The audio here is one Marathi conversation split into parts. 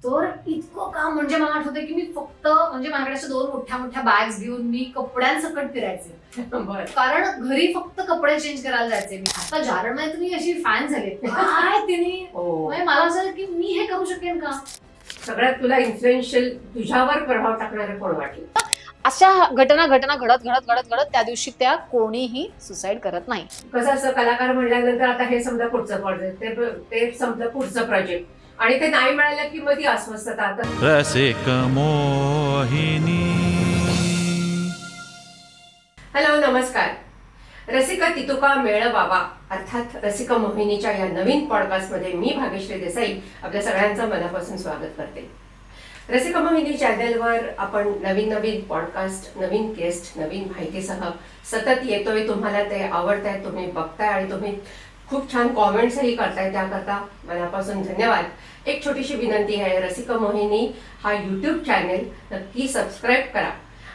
तर इतकं काम म्हणजे मला आठवतं की मी फक्त म्हणजे माझ्याकडे अशा 2 मोठ्या मोठ्या बॅग्स घेऊन मी कपड्यांसकट फिरायचे. कारण घरी फक्त कपडे चेंज करायला जायचे मी. आता जारणमध्ये तुम्ही अशी फॅन झाले काय तिने म्हणजे मला असं की मी हे करू शकेन का. सगळ्यात तुला इन्फ्लुएन्शियल तुझ्यावर प्रभाव टाकणारे कोण वाटले? अशा घटना घटना घडत घडत घडत घडत त्या दिवशी त्या कोणीही सुसाईड करत नाही. कसं असं कलाकार म्हणल्यानंतर आता हे समजा पुढचं प्रोजेक्ट ते समजा पुढचं प्रोजेक्ट आणि ते नाही मिळालं की मग ती अस्वस्थता. आता रसिक मोहिनी. हॅलो नमस्कार. रसिका तितुका मेळ बाबा अर्थात रसिका मोहिनीच्या या नवीन पॉडकास्टमध्ये मी भाग्यश्री देसाई आपल्या सगळ्यांचं मनापासून स्वागत करते. रसिका मोहिनी चॅनलवर आपण नवीन नवीन पॉडकास्ट, नवीन गेस्ट, नवीन माहितीसह सतत येतोय. तुम्हाला ते आवडतंय, तुम्ही बघताय आणि तुम्ही खूप छान कॉमेंट्सही करताय, त्याकरता मनापासून धन्यवाद. एक छोटीशी विनंती आहे, रसिका मोहिनी हा यूट्यूब चॅनेल नक्की सबस्क्राईब करा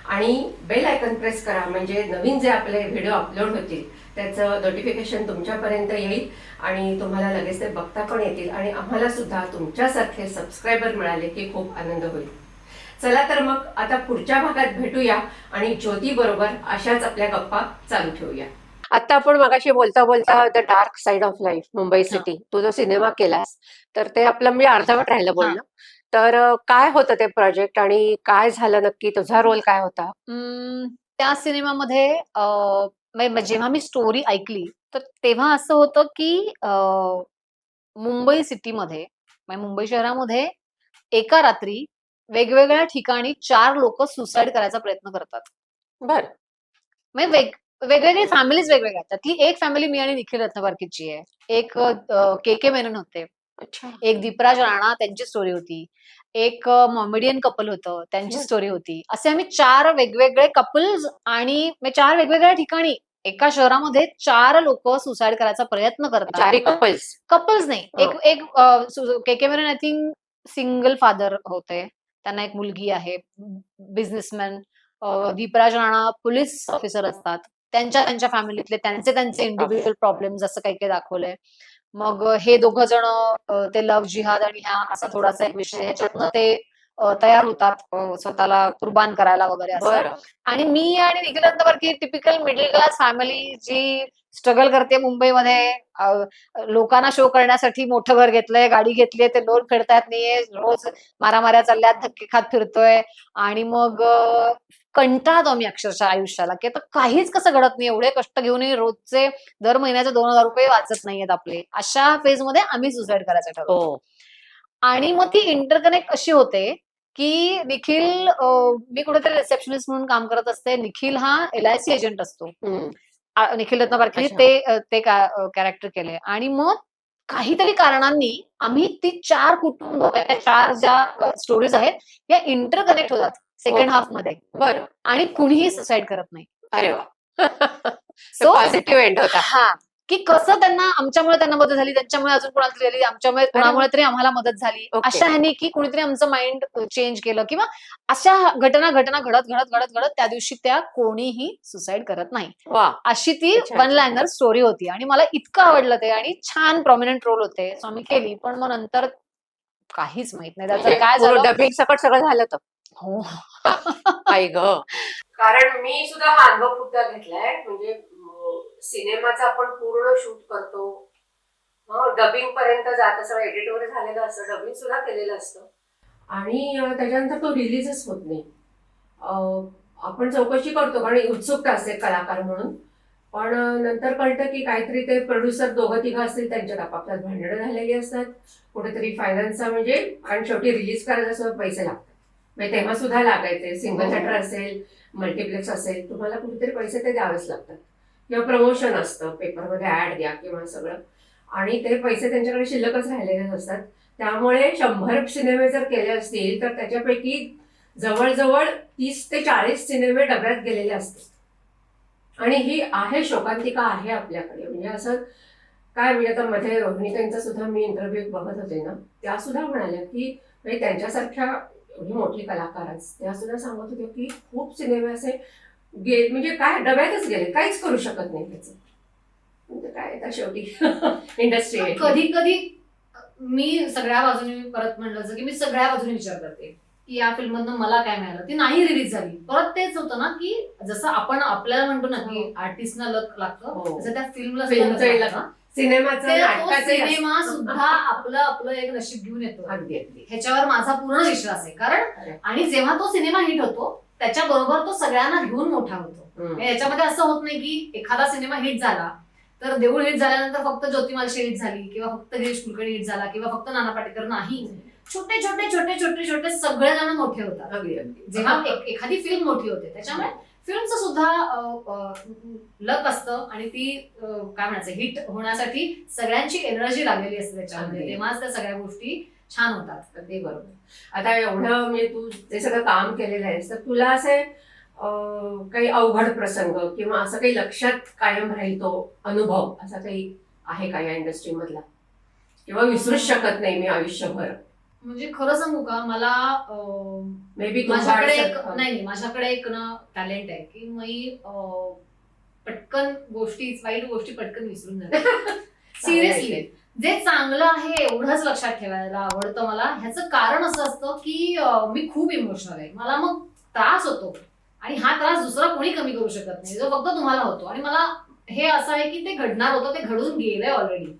आणि बेल आयकॉन प्रेस करा, म्हणजे नवीन जे आपले व्हिडिओ अपलोड होतील त्याचं नोटिफिकेशन तुमच्यापर्यंत येईल आणि तुम्हाला लगेच ते बघता पण येतील आणि आम्हाला सुद्धा तुमच्यासारखे सबस्क्रायबर मिळाले की खूप आनंद होईल. चला तर मग आता पुढच्या भागात भेटूया आणि ज्योती बरोबर अशाच आपल्या गप्पा चालू ठेवूया. आता आपण मगाशी बोलता बोलता the dark side of life Mumbai city तो जो सिनेमा केलास तर ते आपलं मी अर्धवट राहिलं बोलणं. तर काय होतं ते प्रोजेक्ट आणि काय झालं नक्की, तुझा रोल काय होता? त्या सिनेमामध्ये जेव्हा मी स्टोरी ऐकली तर तेव्हा असं होतं की मुंबई सिटीमध्ये मुंबई शहरामध्ये एका रात्री वेगवेगळ्या ठिकाणी 4 लोक सुसाईड करायचा प्रयत्न करतात. बर. वेगवेगळी फॅमिलीज वेगवेगळ्या. त्यातली एक फॅमिली मी आणि निखिल रत्नबारकीची आहे. एक के के मेनन होते. अच्छा. एक दीपराज राणा त्यांची स्टोरी होती. एक मॉमेडियन कपल होतं, त्यांची स्टोरी होती. असे आम्ही 4 वेगवेगळे कपल्स आणि 4 वेगवेगळ्या ठिकाणी एका शहरामध्ये 4 लोक सुसाईड करायचा प्रयत्न करतात. 4 कपल्स. कपल्स नाही. एक K K Menon I think single father होते. त्यांना एक मुलगी आहे. Businessman. Deepraj Rana police officer असतात. त्यांच्या फॅमिलीतले त्यांचे इंडिव्हिज्युअल प्रॉब्लेम्स असं काही काही दाखवलंय. मग हे दोघं जण ते लव्ह जिहाद आणि ह्या असा थोडासा एक विषय ह्याच्यातनं ते तयार होतात स्वतःला कुर्बान करायला वगैरे असं. आणि मी आणि Nikhil Ratnaparkhi typical middle class family जी स्ट्रगल करते मुंबईमध्ये. लोकांना शो करण्यासाठी मोठं घर घेतलंय, गाडी घेतलीये, ते लोन फेडता येत नाहीये, रोज मारामाऱ्या चालल्यात, धक्के खात फिरतोय आणि मग कंटाळतो आम्ही अक्षरशः आयुष्याला की आता काहीच कसं घडत नाही. एवढे कष्ट घेऊनही रोजचे दर महिन्याचे 2,000 रुपये वाचत नाहीयेत आपले. अशा फेज मध्ये आम्ही सुसाईड करायचं ठरवतो. आणि मग ती इंटरकनेक्ट अशी होते की निखिल मी कुठेतरी रिसेप्शनिस्ट म्हणून काम करत असते. निखिल हा LIC एजंट असतो. निखिल रत्नबारकी ते कॅरेक्टर केले आणि मग काहीतरी कारणांनी आम्ही ती 4 कुटुंब, 4 ज्या स्टोरीज आहेत या इंटरकनेक्ट होतात सेकंड हाफ मध्ये. बरं. आणि कुणीही सुसाईड करत नाही. अरे वा. सो पॉझिटिव्ह एंड होता. हा, की कसं आमच्यामुळे त्यांना मदत झाली, त्यांच्यामुळे अजून कोणाला तरी झाली, आमच्यामुळे कोणामुळे तरी आम्हाला मदत झाली. अशा ह्यानी की कुणीतरी आमचं माइंड चेंज केलं किंवा अशा घटना घटना घडत घडत घडत घडत त्या दिवशी त्या कोणीही सुसाईड करत नाही. अशी ती वन लायनर स्टोरी होती आणि मला इतकं आवडलं ते आणि छान प्रॉमिनंट रोल होते. सो आम्ही केली. पण मग नंतर काहीच माहित नाही त्याचं काय झालं. डबिंग सकट सगळं झालं तर. हो. आई ग. कारण मी सुद्धा हा अनुभव खूपदा घेतलाय. म्हणजे सिनेमाचा आपण पूर्ण शूट करतो, डबिंग पर्यंत जात असं एडिट वगैरे झालेलं असतं, डबिंग सुद्धा केलेलं असतं आणि त्याच्यानंतर तो रिलीजच होत नाही. आपण चौकशी करतो कारण उत्सुकता असते कलाकार म्हणून, पण नंतर कळतं की काहीतरी ते प्रोड्युसर दोघं तिघं असतील, त्यांच्यात आपापल्यात भांडणं झालेली असतात, कुठेतरी फायनान्सचा म्हणजे आणि शेवटी रिलीज करायला असं पैसे लागतात. म्हणजे तेव्हा सुद्धा लागायचे. सिंगल थिएटर असेल, मल्टिप्लेक्स असेल, तुम्हाला कुठेतरी पैसे ते द्यावेच लागतात किंवा प्रमोशन असतं, पेपरमध्ये ऍड द्या किंवा सगळं, आणि ते पैसे त्यांच्याकडे शिल्लकच राहिलेले असतात. त्यामुळे 100 सिनेमे जर केले असतील तर त्याच्यापैकी जवळजवळ 30 ते 40 सिनेमे डब्यात गेलेले असतात. आणि ही आहे शोकांतिका आहे आपल्याकडे. म्हणजे असं काय म्हणजे आता मध्ये रोहिणीताईंचा सुद्धा मी इंटरव्ह्यू बघत होते ना, त्या सुद्धा म्हणाल्या की म्हणजे त्यांच्यासारख्या एवढी मोठी कलाकार त्या सुद्धा सांगत होत्या की खूप सिनेमे असे म्हणजे काय डब्यातच गेले, काहीच करू शकत नाही त्याचं. म्हणजे काय आता शेवटी इंडस्ट्री आहे. कधी कधी मी सगळ्या बाजूने परत म्हणलं जसं की मी सगळ्या बाजूने विचार करते की या फिल्म मधनं मला काय मिळालं. ती नाही रिलीज झाली. परत तेच होतं ना की जसं आपण आपल्याला म्हणतो ना की आर्टिस्टना लक लागतं हो. तसं त्या फिल्मला फिल्मचंही luck. सिनेमाचं तो नाटकाचंही असतं. सिनेमा सुद्धा आपलं एक नशीब घेऊन येतो. अगदी अगदी. ह्याच्यावर माझा पूर्ण विश्वास आहे. कारण अरे. आणि जेव्हा तो सिनेमा हिट होतो त्याच्याबरोबर तो सगळ्यांना घेऊन मोठा होतो. हम्म. याच्यामध्ये असं होत नाही की एखादा सिनेमा हिट झाला तर देऊळ हिट झाल्यानंतर फक्त ज्योती मालशे हिट झाली किंवा फक्त गिरीश कुलकर्णी हिट झाला किंवा फक्त नाना पाटेकर. नाही, छोटे छोटे छोटे छोटे छोटे सगळेजण मोठे होतात अगदी अगदी. जेव्हा एखादी फिल्म मोठी होते. त्याच्यामुळे फिल्मचं सुद्धा लक असतं आणि ती काय म्हणायचं हिट होण्यासाठी सगळ्यांची एनर्जी लागलेली असते त्याच्यामध्ये. अगदी. तेव्हाच त्या सगळ्या गोष्टी छान होतात. अगदी बरोबर. आता एवढं म्हणजे तू जे सगळं काम केलेलं आहेस तर तुला असे काही अवघड प्रसंग किंवा असं काही लक्षात कायम राहील तो अनुभव असा काही आहे का या इंडस्ट्री मधला किंवा विसरूच शकत नाही मी आयुष्यभर? म्हणजे खरं सांगू का मला मे बी माझ्याकडे एक ना टॅलेंट आहे की मी पटकन वाईट गोष्टी पटकन विसरून जाते. सिरियसली जे चांगलं आहे एवढंच लक्षात ठेवायला आवडतं मला. ह्याचं कारण असं असतं की मी खूप इमोशनल आहे. मला मग त्रास होतो आणि हा त्रास दुसरा कोणी कमी करू शकत नाही जो फक्त तुम्हाला होतो. आणि मला हे असं आहे की ते घडणार होतं, ते घडून गेलंय ऑलरेडी.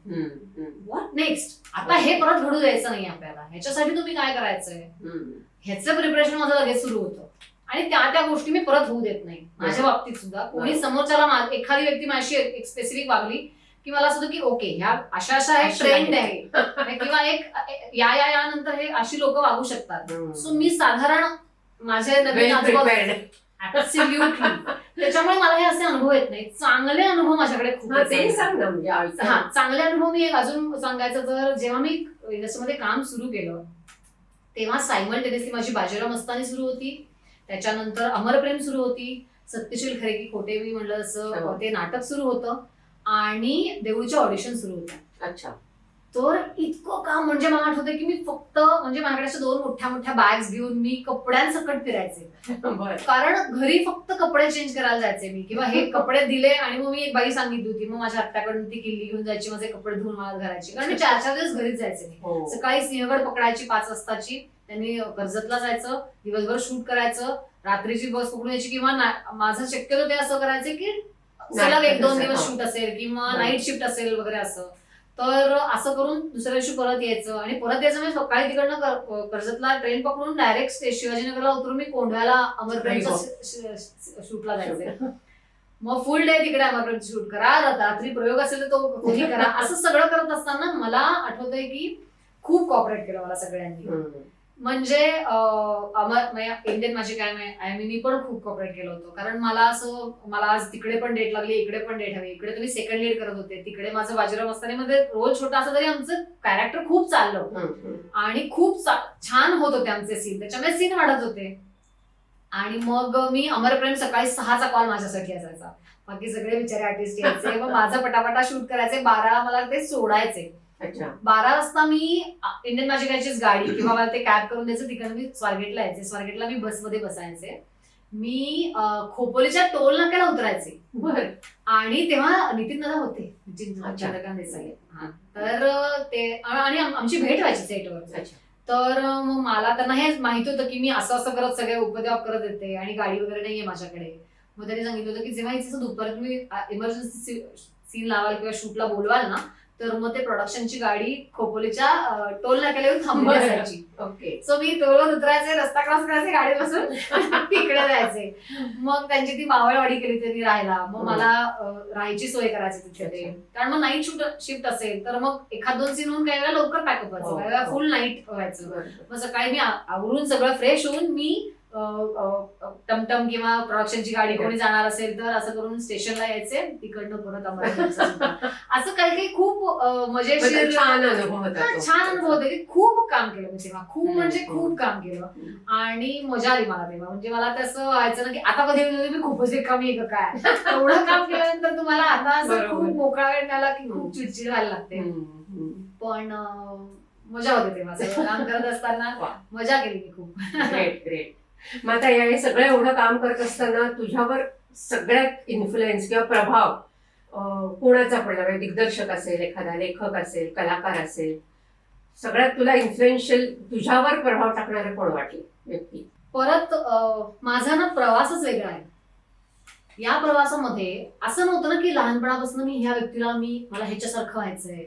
What next? आता हे परत घडू द्यायचं नाही आपल्याला. ह्याच्यासाठी तुम्ही काय करायचंय ह्याचं प्रिपरेशन माझं लगेच सुरू होतं आणि त्या गोष्टी मी परत होऊ देत नाही. माझ्या बाबतीत सुद्धा कोणी समोरच्याला एखादी व्यक्ती माझी एक स्पेसिफिक वागली की मला असं होतं की ओके ह्या अशा एक ट्रेंड आहे किंवा एक या नंतर हे अशी लोक वागू शकतात. सो मी साधारण माझे नवीन ऍब्सोल्युटली त्याच्यामुळे मला हे असे अनुभव येत नाही. चांगले अनुभव माझ्याकडे खूप आहेत. चांगले अनुभव मी एक अजून सांगायचं तर जेव्हा मी इंडस्ट्रीमध्ये काम सुरू केलं तेव्हा सायमल्टेनियसली माझी बाजीराव मस्तानी सुरू होती, त्याच्यानंतर अमरप्रेम सुरू होती, सत्यशील खरे की खोटे मी म्हणलं असं ते नाटक सुरू होतं आणि देऊळच्या ऑडिशन सुरू होत्या. अच्छा. तर इतकं काम म्हणजे मला आठवतंय की मी फक्त म्हणजे माझ्याकडे अशा 2 मोठ्या मोठ्या बॅग्स घेऊन मी कपड्यांसकट फिरायचे. कारण घरी फक्त कपडे चेंज करायला जायचे मी किंवा हे कपडे दिले आणि मग मी एक बाई सांगितली होती मग माझ्या आत्याकडून ती किल्ली घेऊन जायची, माझे कपडे धुवून मला घालायची. कारण मी 4 दिवस घरीच जायचे मी. सकाळी सिंहगड पकडायची 5 वाजताची, त्यांनी कर्जतला जायचं, दिवसभर शूट करायचं, रात्रीची बस पकडून यायची किंवा माझं शक्यतो ते असं करायचे की सलग 1-2 दिवस शूट असेल किंवा नाईट शिफ्ट असेल वगैरे असं. तर असं करून दुसऱ्या दिवशी परत यायचं आणि परत यायचं म्हणजे सकाळी तिकडनं कर्जतला ट्रेन पकडून डायरेक्ट शिवाजीनगरला उतरून मी कोंढव्याला अमरप्रेमच्या शूटला जायचे. मग फुल डे तिकडे अमरप्रेमचं शूट करा, रात्री प्रयोग असेल तर तो कोणी करा. असं सगळं करत असताना मला आठवतंय की खूप कॉपरेट केलं मला सगळ्यांनी. म्हणजे इंडियन माझी काय मी पण खूप कॉपरेट केलं होतं. कारण मला आज तिकडे पण डेट लागली, इकडे पण डेट हवी. इकडे तुम्ही सेकंड लीड करत होते, तिकडे माझं बाजीराव मस्तानीमध्ये रोल छोटा असं तरी आमचं कॅरेक्टर खूप चाललं आणि खूप छान होत होते आमचे सीन, त्याच्यामुळे सीन वाढत होते. आणि मग मी अमरप्रेम सकाळी 6चा कॉल माझ्यासाठी असायचा, बाकी सगळे बिचारे आर्टिस्ट यायचे, मग माझा पटापटा शूट करायचे. 12 मला ते सोडायचे. 12 वाजता मी इंडियन मॅजिकाचीच गाडी किंवा मला ते कॅब करून द्यायचं, तिकडे मी स्वारगेटला यायचे. स्वारगेटला मी बसमध्ये बसायचे. मी खोपोलीच्या टोल नाक्याला उतरायचे. आणि तेव्हा नितीन दादा होते, चंद्रकांत देसाई. तर ते आणि आमची भेट व्हायची सेटवर. तर मग मला त्यांना हे माहित होतं की मी असं असं करत सगळे उपद्व्याप करत येते आणि गाडी वगैरे नाहीये माझ्याकडे. मग त्यांनी सांगितलं होतं की जेव्हा इथे दुपारी तुम्ही इमर्जन्सी सीन लावाल किंवा शूटला बोलवाल ना तर मग ते प्रोडक्शनची गाडी खोपोलीच्या टोल नाक्याला येऊन थांबली असायची. ओके. सो मी टोलवर उतरायचे, रस्ता क्रॉस करायचे, गाडी बसून तिकडे जायचे. मग त्यांची ती मावळवाडी केली त्यांनी राहायला. मग मला राहायची सोय करायची तिथे. कारण मग नाईट शिफ्ट असेल तर मग 1-2 सीन होऊन काही वेळा लवकर पॅकअप व्हायचं, काही वेळा फुल नाईट व्हायचं. मग सकाळी मी आवरून सगळं फ्रेश होऊन मी टमटम किंवा प्रोडक्शनची गाडी कोणी जाणार असेल तर असं करून स्टेशनला यायचे, तिकडनं परत अमरावतीला. असं काही काही खूप मजेशीर छान अनुभव होते की खूप काम केलं मी तेव्हा. खूप म्हणजे खूप काम केलं आणि मजा आली मला तेव्हा. म्हणजे मला तसं व्हायचं ना की आता कधी मी खूपच रिकामी आहे काय, एवढं काम केल्यानंतर तुम्हाला आता असं खूप मोकळा वेळ मिळाला की खूप चिडचिड व्हायला लागते. पण मजा होते तेव्हा सगळं काम करत असताना, मजा केली मी खूप. ग्रेट. मग आता हे सगळं एवढं काम करत असताना तुझ्यावर सगळ्यात इन्फ्लुएन्स किंवा प्रभाव कोणाचा पडला? दिग्दर्शक असेल, एखादा लेखक असेल, कलाकार असेल, सगळ्यात तुला इन्फ्लुएन्शियल, तुझ्यावर प्रभाव टाकणारे कोण वाटले व्यक्ती? परत माझा ना प्रवासच वेगळा आहे. या प्रवासामध्ये असं नव्हतं ना की लहानपणापासून मी ह्या व्यक्तीला मला ह्याच्यासारखं व्हायचंय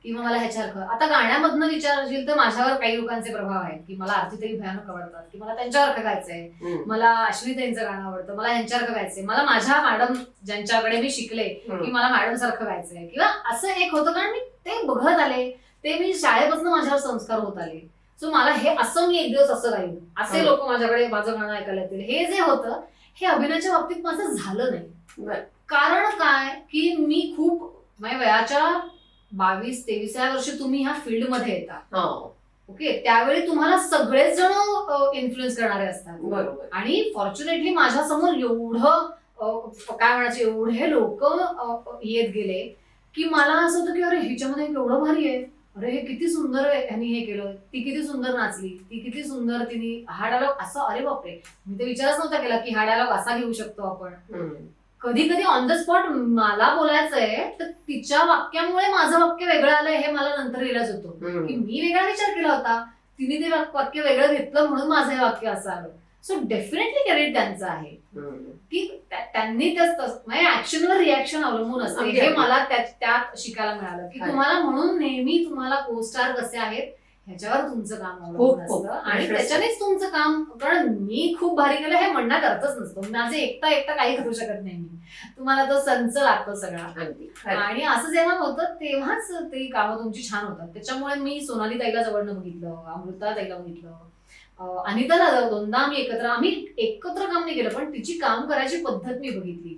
किंवा मला ह्याच्यासारखं. आता गाण्यामधनं विचारशील तर माझ्यावर काही लोकांचे प्रभाव आहेत की मला आरतीताई भयानक आवडतात, की मला त्यांच्यासारखं गायचंय, मला अश्विनीताईंचं गाणं आवडतं, मला ह्यांच्यासारखं गायचंय, मला माझ्या मॅडम ज्यांच्याकडे मी शिकले की मला मॅडम सारखं गायचंय, किंवा असं एक होतं कारण मी ते बघत आले, ते मी शाळेपासून माझ्यावर संस्कार होत आले. सो मला हे असं मी एक दिवस असं गाईन, असे लोक माझ्याकडे माझं गाणं ऐकायला येतील, हे जे होतं हे अभिनयाच्या बाबतीत माझं झालं नाही. कारण काय की मी खूप माझ्या वयाच्या 22-23व्या वर्षी तुम्ही ह्या फील्डमध्ये येता, ओके, त्यावेळी तुम्हाला सगळेच जण इन्फ्लुएन्स करणारे असतात. बरोबर. आणि फॉर्च्युनेटली माझ्या समोर एवढं काय म्हणायचं एवढे लोक येत गेले की मला असं होतं की अरे ह्याच्यामध्ये एवढं भारी आहे, अरे हे किती सुंदर ह्यांनी हे केलं, ती किती सुंदर नाचली, ती किती सुंदर तिने हा डायलॉग असं, अरे बापरे, मी तर विचारच नव्हता केला की हा डायलॉग असा घेऊ शकतो आपण. कधी कधी ऑन द स्पॉट मला बोलायचंय तर तिच्या वाक्यामुळे माझं वाक्य वेगळं आलंय हे मला नंतर रिअलाइज होतं की मी वेगळा विचार केला होता, तिने ते वाक्य वेगळं घेतलं म्हणून माझं हे वाक्य असं आलं. सो डेफिनेटली क्रेडिट त्यांचं आहे की त्यांनी ऍक्शनवर रिॲक्शन अवलंबून असते. अगदी, हे अगदी. मला त्यात शिकायला मिळालं की अरे. तुम्हाला म्हणून नेहमी तुम्हाला को स्टार कसे आहेत ह्याच्यावर तुमचं काम खूप, अवलंबून खूप. असतं आणि Interesting. त्याच्यानेच तुमचं काम. कारण मी खूप भारी केलं हे म्हणण्यात अर्थच नसतो, माझे एकटा काही करू शकत नाही मी, तुम्हाला तो संच लागतो सगळा. अगदी. आणि असं जेव्हा होतं तेव्हाच ते कामं तुमची छान होतात. त्याच्यामुळे मी सोनाली ताईला जवळनं बघितलं, अमृता ताईला बघितलं, अनिताला दोनदा आम्ही एकत्र काम नाही केलं पण तिची काम करायची पद्धत मी बघितली.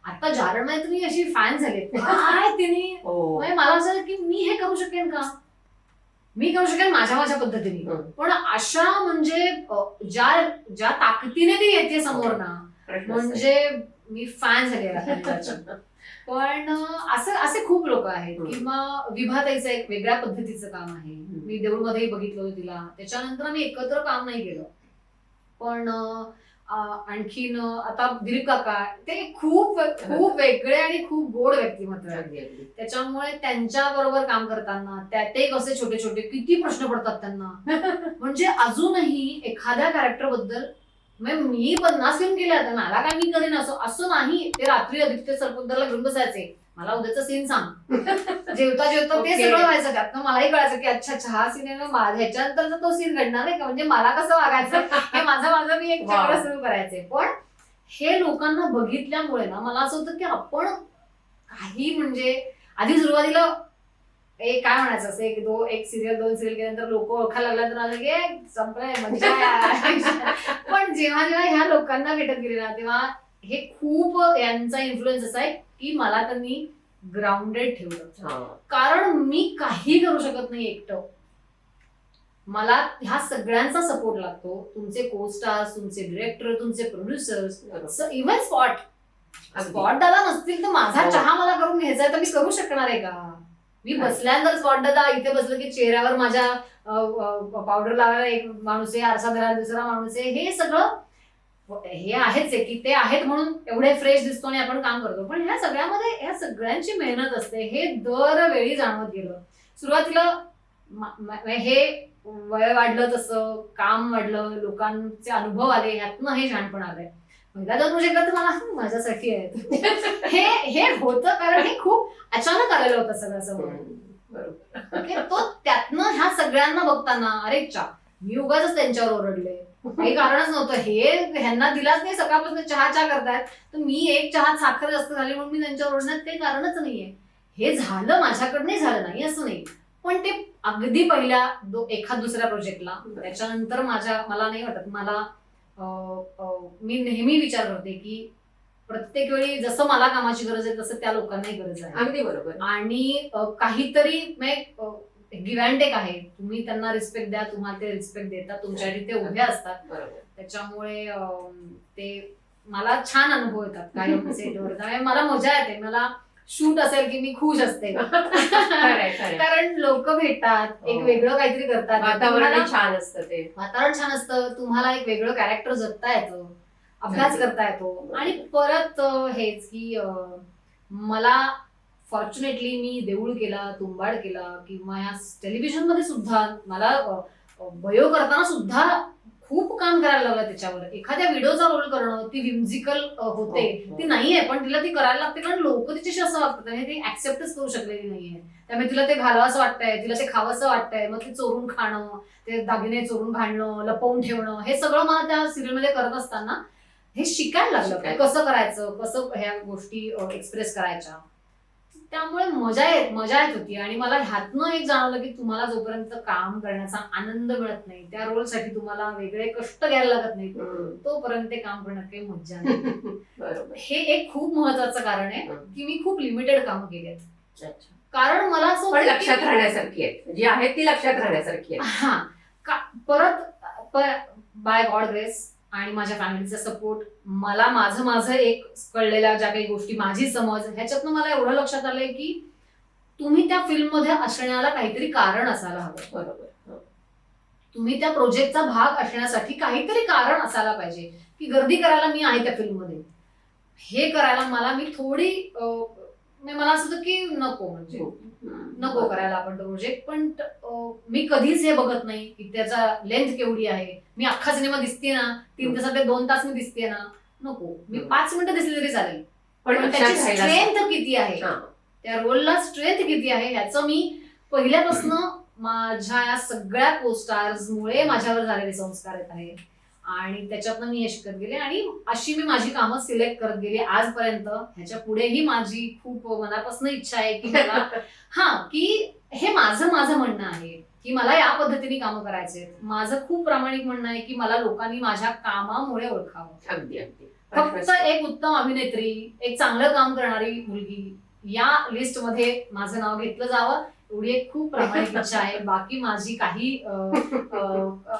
आता जारणमध्ये तुम्ही अशी फॅन झाले काय तिने, म्हणजे मला असं झालं की मी हे करू शकेन का, मी करू शकेन माझ्या पद्धतीने, पण अशा म्हणजे ज्या ताकदीने ती येते समोर ना, म्हणजे मी फॅन झाले अनिताची. पण असे खूप लोक आहेत. किंवा विभाताईचं एक वेगळ्या पद्धतीचं काम आहे, मी देऊळमध्येही बघितलं होतं तिला. त्याच्यानंतर आम्ही एकत्र काम नाही केलं, पण आणखीन आता दिलीप काका ते खूप खूप वेगळे आणि खूप गोड व्यक्तिमत्व आहे. त्याच्यामुळे त्यांच्या बरोबर काम करताना ते कसे छोटे छोटे किती प्रश्न पडतात त्यांना, म्हणजे अजूनही एखाद्या कॅरेक्टर बद्दल मी 50 फिल्म केल्या आता मला काय मी करेन असं नाही. ते रात्री आदित्य सरपोतदारला घेऊन बसायचे, मला उद्याचा सीन सांग, जेवता जेवता ते सगळं व्हायचं. त्यातनं मलाही कळायचं की अच्छा हा सीन आहे ना, ह्याच्यानंतर तो सीन घडणार नाही का, म्हणजे मला कसं वागायचं हे माझं मी एक चक्र सुरू करायचे. पण हे लोकांना बघितल्यामुळे ना मला असं होतं की आपण काही म्हणजे आधी सुरुवातीला काय म्हणायचं असं एक सिरियल 2 सिरियल केल्यानंतर लोक ओळखायला लागल्यानंतर की संपलंय मजा आहे. पण जेव्हा ह्या लोकांना भेटत गेले ना तेव्हा हे खूप यांचा इन्फ्लुएन्स असा आहे की मला त्यांनी ग्राउंडेड ठेवलं. कारण मी काही करू शकत नाही एकटं, मला ह्या सगळ्यांचा सपोर्ट लागतो. तुमचे को स्टार्स, तुमचे डिरेक्टर, तुमचे प्रोड्युसर्स, इव्हन स्पॉट दादा नसतील तर माझा चहा मला करून घ्यायचा तर मी करू शकणार आहे का. मी बसल्यानंतर स्पॉट दादा इथे बसलं की चेहऱ्यावर माझ्या पावडर लावायला एक माणूस आहे, आरसा धरायला दुसरा माणूस आहे, हे सगळं हे आहेच आहे की ते आहेत म्हणून एवढे फ्रेश दिसतो आणि आपण काम करतो. पण ह्या सगळ्यामध्ये ह्या सगळ्यांची मेहनत असते हे दरवेळी जाणवत गेलं. सुरुवातीला हे वय वाढलं तसं काम वाढलं, लोकांचे अनुभव आले, ह्यातनं हे छानपण आलंय. पहिला 2 प्रोजेक्ट तर मला माझ्यासाठी आहेत हे होतं कारण हे खूप अचानक आलेलं होतं सगळं समोर. तो त्यातनं ह्या सगळ्यांना बघताना अरे मी उगाच त्यांच्यावर ओरडले, काही कारणच नव्हतं, हे ह्यांना दिलाच नाही, सकाळपासून चहा करतायत तर मी एक चहात साखर जास्त झाली म्हणून मी त्यांच्यावर ओरडण्यात काही कारणच नाहीये. हे झालं माझ्याकडनं झालं नाही असं नाही, पण ते अगदी पहिल्या एखाद दुसऱ्या प्रोजेक्टला. त्याच्यानंतर मला नाही वाटत, मला मी नेहमी विचार करते की प्रत्येक वेळी जसं मला कामाची गरज आहे तसं त्या लोकांनाही गरज आहे. अगदी बरोबर. आणि काहीतरी गिव्ह अँड टेक आहे, तुम्ही त्यांना रिस्पेक्ट द्या, तुम्हाला ते रिस्पेक्ट देतात, तुमच्यासाठी ते उभे असतात. त्याच्यामुळे ते मला छान अनुभव येतात कायम सेटवर. मला मजा येते, मला शूट असेल की मी खुश असते कारण लोक भेटतात, एक वेगळं काहीतरी करतात, वातावरण छान असतं, ते वातावरण छान असतं, तुम्हाला एक वेगळं कॅरेक्टर जगता येतं, अभ्यास करता येतो. आणि परत हेच की मला फॉर्च्युनेटली मी देऊळ केला, तुंबाड केला किंवा या टेलिव्हिजन मध्ये सुद्धा मला बयो करताना सुद्धा खूप काम करायला लागलं त्याच्यावर. एखाद्या व्हिडिओचा रोल करणं, ती व्हिम्झिकल होते, ती नाहीये, पण तिला ती करायला लागते कारण लोक तिच्याशी असं वागतात आणि ती ऍक्सेप्टच करू शकलेली नाहीये. त्यामुळे तिला ते घालावंसं वाटतंय, तिला ते खावंसं वाटतंय, मग ते चोरून खाणं, ते दागिने चोरून घालणं, लपवून ठेवणं, हे सगळं मला त्या सिरियलमध्ये करत असताना हे शिकायला लागलं, कसं करायचं, कसं ह्या गोष्टी एक्सप्रेस करायच्या. त्यामुळे मजा येत होती. आणि मला ह्यातनं एक जाणवलं की तुम्हाला जोपर्यंत काम करण्याचा आनंद मिळत नाही, त्या रोलसाठी तुम्हाला वेगळे कष्ट घ्यायला लागत नाही, तोपर्यंत ते काम करण्यात काही मज्जा नाही. बरोबर. हे एक खूप महत्वाचं कारण आहे की मी खूप लिमिटेड कामं केली आहेत. अच्छा. कारण मला असं पण होतं लक्षात की राहण्यासारखी आहेत, जी आहेत ती लक्षात राहण्यासारखी आहेत. परत बाय गॉड ग्रेस आणि माझ्या फॅमिलीचा सपोर्ट, मला माझं एक कळलेल्या ज्या काही गोष्टी, माझी समज, ह्याच्यातनं मला एवढं लक्षात आलंय की तुम्ही त्या फिल्म मध्ये असण्याला काहीतरी कारण असायला हवं. बरोबर. तुम्ही त्या प्रोजेक्टचा भाग असण्यासाठी काहीतरी कारण असायला पाहिजे की गर्दी करायला मी आहे त्या फिल्म मध्ये, हे करायला मी थोडी मला असं होतं की नको करायला आपण तो प्रोजेक्ट. पण मी कधीच हे बघत नाही की त्याचा लेंथ केवढी आहे, मी अख्खा सिनेमा दिसते ना 3 तासात 2 तास मी दिसते ना, नको, मी 5 मिनिटं दिसली तरी चालेल, पण त्याची स्ट्रेंथ किती आहे, त्या रोलला स्ट्रेंथ किती आहे ह्याचं मी पहिल्यापासून माझ्या या सगळ्या को-स्टार्स मुळे माझ्यावर झालेले संस्कार येत आहे आणि त्याच्यातनं मी हे शिकत गेले आणि अशी मी माझी कामं सिलेक्ट करत गेली आजपर्यंत. ह्याच्या पुढेही माझी खूप मनापासून इच्छा आहे की मला की हे माझं म्हणणं आहे की मला या पद्धतीने कामं करायचे. माझं खूप प्रामाणिक म्हणणं आहे की मला लोकांनी माझ्या कामामुळे ओळखावं. अगदी अगदी. फक्त एक उत्तम अभिनेत्री, एक चांगलं काम करणारी मुलगी या लिस्ट मध्ये माझं नाव घेतलं जावं एवढी एक खूप प्रामाणिक इच्छा आहे. बाकी माझी काही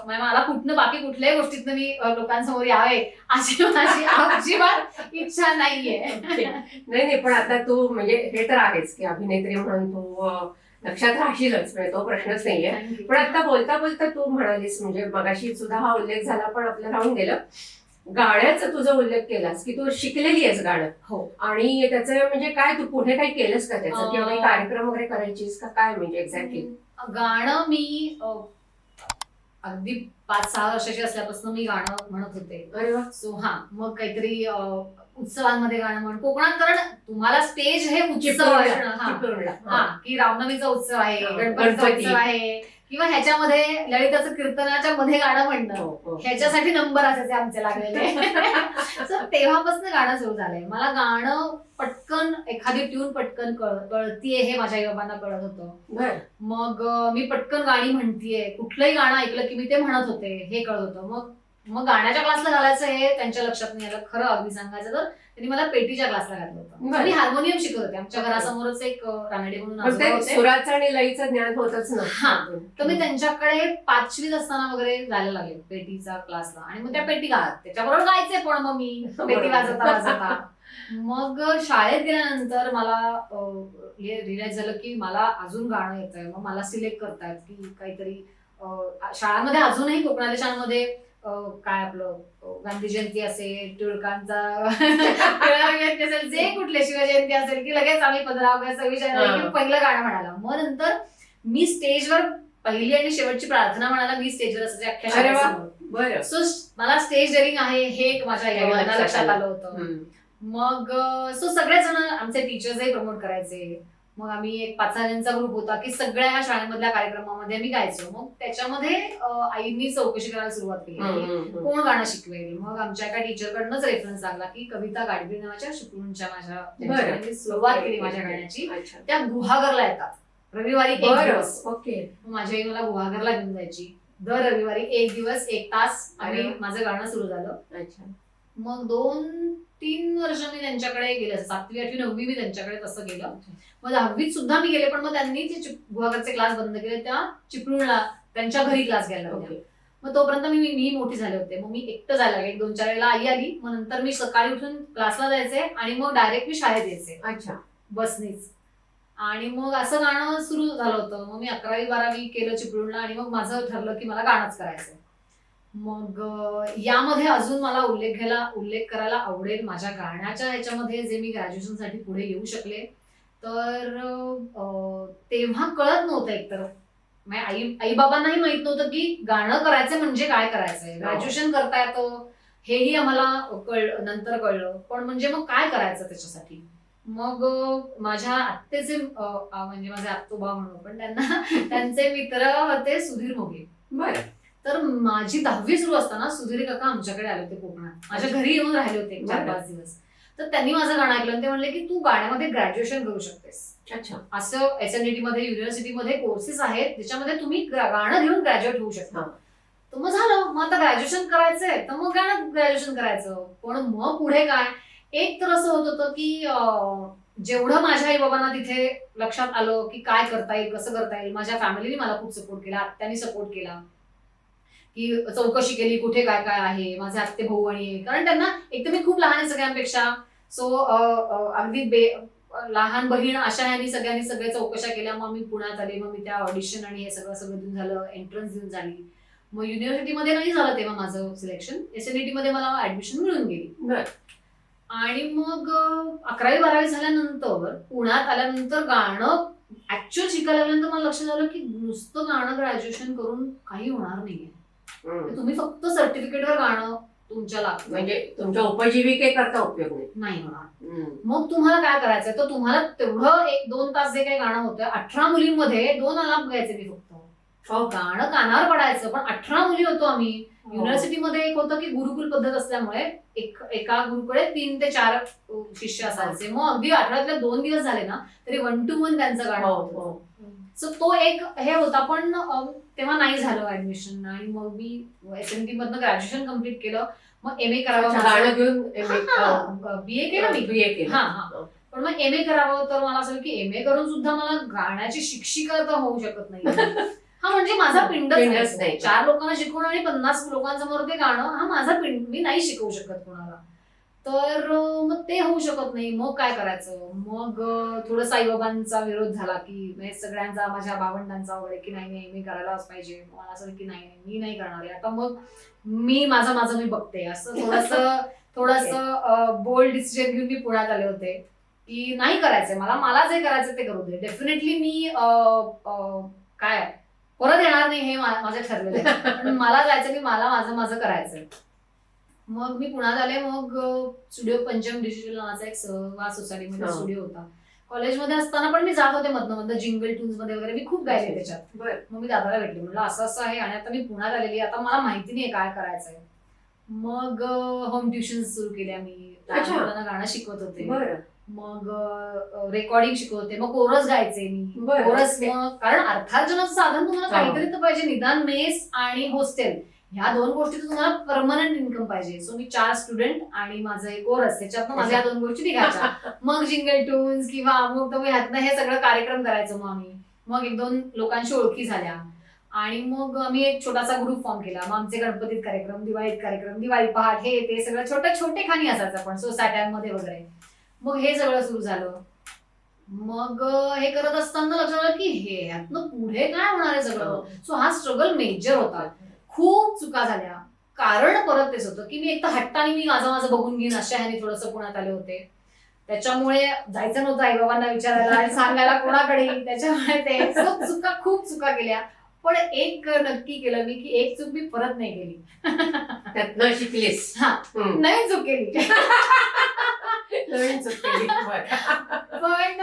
मला बाकी कुठल्याही गोष्टीतनं मी लोकांसमोर यावे अशी माझी अजिबात इच्छा नाहीये. नाही, पण आता तू म्हणजे हे तर आहेच की अभिनेत्री म्हणून तू लक्षात राहशीलच, म्हणजे तो प्रश्नच नाहीये. पण आता बोलता बोलता तू म्हणालीस, म्हणजे मगाशी सुद्धा हा उल्लेख झाला पण आपलं राहून गेलं, गाण्याचा तुझा उल्लेख केलास की तू शिकलेली आहेस गाणं. हो. आणि त्याचं म्हणजे काय, तू पुढे काही केलंस का त्याचं, किंवा काही कार्यक्रम वगैरे करायचीस का काय, म्हणजे एक्झॅक्टली? गाणं मी अगदी 5-6 वर्षाची असल्यापासून मी गाणं म्हणत होते. अरे वा. सो मग काहीतरी उत्सवांमध्ये गाणं म्हण, कोकणात, कारण तुम्हाला स्टेज हे उत्सव असणं, की रामनवमीचा उत्सव आहे, गणपतीचा उत्सव आहे, किंवा ह्याच्यामध्ये ललिताचं कीर्तनाच्या मध्ये गाणं म्हणणं, ह्याच्यासाठी नंबर असायचे आमचे लागलेले. तेव्हापासून गाणं सुरू झालंय. मला गाणं पटकन, एखादी ट्यून पटकन कळतीये हे माझ्या आई बाबांना कळत होतं. मग मी पटकन गाणी म्हणतीये, कुठलंही गाणं ऐकलं की मी ते म्हणत होते हे कळत होतं. मग गाण्याच्या क्लासला घालायचं हे त्यांच्या लक्षात नाही आलं. खरं अगदी सांगायचं तर त्यांनी मला पेटीच्या क्लासला घातलं होतं. मी हार्मोनियम शिकत होते. आमच्या घरासमोरच एक रानडे म्हणून होते, सुराचं आणि लईचं ज्ञान होतच ना. तर मी त्यांच्याकडे 5वीत असताना वगैरे जायला लागले पेटीचा क्लासला. आणि मग त्या पेटी त्याच्याबरोबर गायचे पण मग मी पेटी वाजवता. मग शाळेत गेल्यानंतर मला रिअलाइज झालं की मला अजून गाणं येतंय. मग मला सिलेक्ट करतायत की काहीतरी शाळांमध्ये अजूनही कोकणातल्या शाळांमध्ये काय आपलं गांधी जयंती असेल, टिळकांचा जयंती असेल, जे कुठले शिवजयंती असेल की लगेच आम्ही 15 ऑगस्ट 26 जानेवारी पहिलं गाणं म्हणाला. मग नंतर मी स्टेजवर पहिली आणि शेवटची प्रार्थना म्हणाला मी स्टेजवर असायचे अख्ख्या शाळेसमोर. सो मला स्टेज डेअरिंग आहे हे एक माझ्या आई लक्षात आलं होतं. मग सगळेच जण आमचे टीचर्सही प्रमोट करायचे. मग आम्ही एक 5-6 जणांचा ग्रुप होता की सगळ्या ह्या शाळेमधल्या कार्यक्रमामध्ये आम्ही गायचो. मग त्याच्यामध्ये आईनी चौकशी करायला सुरुवात केली कोण गाणं शिकवेल. मग आमच्या एका टीचरकडनंच रेफरन्स लागला की कविता गाडगीळ नावाच्या चिपळूणच्या माझ्या सुरुवात केली माझ्या गाण्याची. त्या गुहागरला येतात रविवारी 1 दिवस. माझी आई मला गुहागरला घेऊन जायची. दर रविवारी 1 दिवस 1 तास आम्ही माझं गाणं सुरू झालं. मग 2-3 वर्ष मी त्यांच्याकडे गेले, 7वी 8वी 9वी मी त्यांच्याकडे तसं गेलं. मग 10वीत सुद्धा मी गेले, पण मग त्यांनी ते गुहागरचे क्लास बंद केले. त्या चिपळूणला त्यांच्या घरी क्लास घ्यायला लागले. मग तोपर्यंत मी मोठी झाले होते. मग मी एकटं जायला लागले. 2-4 वेळेला आई आली. मग नंतर मी सकाळी उठून क्लासला जायचे आणि मग डायरेक्ट मी शाळेत यायचे बसनीच. आणि मग असं गाणं सुरू झालं होतं. मग मी 11वी-12वी केलं चिपळूणला आणि मग माझं ठरलं की मला गाणंच करायचं. मग यामध्ये अजून मला उल्लेख करायला आवडेल माझ्या गाण्याच्या ह्याच्यामध्ये जे मी ग्रॅज्युएशनसाठी पुढे येऊ शकले. तर तेव्हा कळत नव्हतं एकतर आई बाबांनाही माहित नव्हतं की गाणं करायचं म्हणजे काय करायचंय. ग्रॅज्युएशन करता येतं हेही आम्हाला नंतर कळलं, पण म्हणजे मग काय करायचं त्याच्यासाठी. मग माझ्या आत्तेचे म्हणजे माझे आत्तोबा म्हणून पण त्यांना त्यांचे मित्र होते सुधीर मोघे. बरं. तर माझी 10वी सुरू असताना सुधीर काका आमच्याकडे आले होते कोकणात, माझ्या घरी येऊन राहिले होते 4-5 दिवस. तर त्यांनी माझं गाणं ऐकलं आणि ते म्हणले की तू गाण्यामध्ये ग्रॅज्युएशन करू शकतेस. अच्छा. असं SNDT मध्ये युनिव्हर्सिटीमध्ये कोर्सेस आहेत ज्याच्यामध्ये तुम्ही गाणं घेऊन ग्रॅज्युएट होऊ शकता. तर मग झालं, मग आता ग्रॅज्युएशन करायचंय तर मग गाणं ग्रॅज्युएशन करायचं. पण मग पुढे काय, एक तर असं होत होतं की जेवढं माझ्या आई बाबांना तिथे लक्षात आलं की काय करता येईल, कसं करता येईल, माझ्या फॅमिलीने मला खूप सपोर्ट केला, आत्यानी सपोर्ट केला की चौकशी केली कुठे काय काय आहे. माझे आत्ते भाऊ आणि कारण त्यांना एक तर मी खूप लहान आहे सगळ्यांपेक्षा, सो अगदी लहान बहीण अशा ह्यांनी सगळ्या चौकशा केल्या. मग मी पुण्यात आले, मग मी त्या ऑडिशन आणि हे सगळं देऊन झालं, एंट्रन्स देऊन झाली. मग युनिव्हर्सिटीमध्ये नाही झालं तेव्हा माझं सिलेक्शन, SNDT मध्ये मला ऍडमिशन मिळून गेली. आणि मग 11वी-12वी झाल्यानंतर पुण्यात आल्यानंतर गाणं ऍक्च्युअल शिकायला लागल्यानंतर मला लक्षात आलं की नुसतं गाणं ग्रॅज्युएशन करून काही होणार नाहीये. तुम्ही फक्त सर्टिफिकेटवर गाणं तुमच्या लागतं, म्हणजे तुमच्या उपजीविकेकरता उपयोग नाही होणार. मग तुम्हाला काय करायचंय, तर तुम्हाला तेवढं 1-2 तास जे काही गाणं होतं, 18 मुलींमध्ये 2 आलाप गायचे मी फक्त. गाणं कानावर पडायचं, पण 18 मुली होतो आम्ही. युनिव्हर्सिटीमध्ये एक होतं की गुरुकुल पद्धत असल्यामुळे एका गुरुकडे 3 ते 4 शिष्य असायचे. मग अगदी आठवड्यातले 2 दिवस झाले ना तरी 1 to 1 त्यांचं गाणं होतं. सो तो एक हे होता, पण तेव्हा नाही झालं ऍडमिशन. आणि मग मी SNDT मधनं ग्रॅज्युएशन कम्प्लीट केलं. मग MA करावं, गाणं घेऊन BA केलं मी. BA केलं. हा, पण मग MA करावं, तर मला असं की MA करून सुद्धा मला गाण्याची शिक्षिका तर होऊ शकत नाही. हा म्हणजे माझा पिंडच नाही. 4 लोकांना शिकवणं आणि 50 लोकांसमोर ते गाणं, हा माझा पिंड, मी नाही शिकवू शकत कोणाला. तर मग ते होऊ शकत नाही. मग काय करायचं, मग थोडं साईबाबांचा विरोध झाला की सगळ्यांचा, माझ्या भावंडांचा वगैरे, की नाही मी करायलाच पाहिजे. मला असं की नाही मी नाही करणार आहे आता, मग मी माझं मी बघते, असं थोडंसं बोल्ड डिसिजन घेऊन मी पुण्यात आले होते की नाही करायचंय मला जे करायचं ते करू दे. डेफिनेटली मी काय परत येणार नाही हे माझं ठरलेलं आहे, पण मला जायचं की मला माझं करायचंय. मग मी पुण्यात आले. मग स्टुडिओ पंचम डिजिटल नावाचा एक सहवास सोसायटीमध्ये स्टुडिओ होता. कॉलेजमध्ये असताना पण मी जात होते मधनं जिंगल ट्यून्स मध्ये वगैरे, मी खूप गायले त्याच्यात. मग मी दादाला भेटले, म्हटलं असं आहे आणि आता मी पुण्यात आलेली, आता मला माहिती नाही काय करायचंय. मग होम ट्युशन सुरू केल्या मी, मुलांना गाणं शिकवत होते. मग रेकॉर्डिंग शिकवते, मग कोरस गायचे मी. कोरस, मग कारण अर्थार्जनाचं साधन तुम्हाला काहीतरी तर पाहिजे, निदान मेस आणि हॉस्टेल ह्या 2 गोष्टी तुम्हाला परमनंट इन्कम पाहिजे. सो मी 4 स्टुडंट आणि माझं एक कोरस, त्याच्यातनं माझ्या 2 गोष्टी निघायच्या. मग जिंगल ट्यून्स किंवा अमुक तर ह्यातनं हे सगळं कार्यक्रम करायचो. मग आम्ही 1-2 लोकांशी ओळखी झाल्या आणि मग आम्ही एक छोटासा ग्रुप फॉर्म केला. मग आमचे गणपतीत कार्यक्रम, दिवाळीत कार्यक्रम, दिवाळी पहाट, हे ते सगळं छोटे खाणी असायचं पण सोसायट्यांमध्ये वगैरे. मग हे सगळं सुरू झालं. मग हे करत असताना लक्षात आलं की हे ह्यातनं पुढे काय होणार आहे सगळं. सो हा स्ट्रगल मेजर होता. खूप चुका झाल्या. कारण परत तेच होतं की मी एक तर हट्टाने मी माझं बघून घेईन अशा ह्याने थोडंसं पुण्यात आले होते. त्याच्यामुळे जायचं नव्हतं आई बाबांना विचारायला आणि सांगायला कोणाकडे. त्याच्यामुळे ते खूप चुका केल्या. पण एक नक्की केलं मी की एक चूक मी परत नाही केली. त्यातनं शिकलीस. हा, नवीन चूक केली. नवीन चूक केली. पण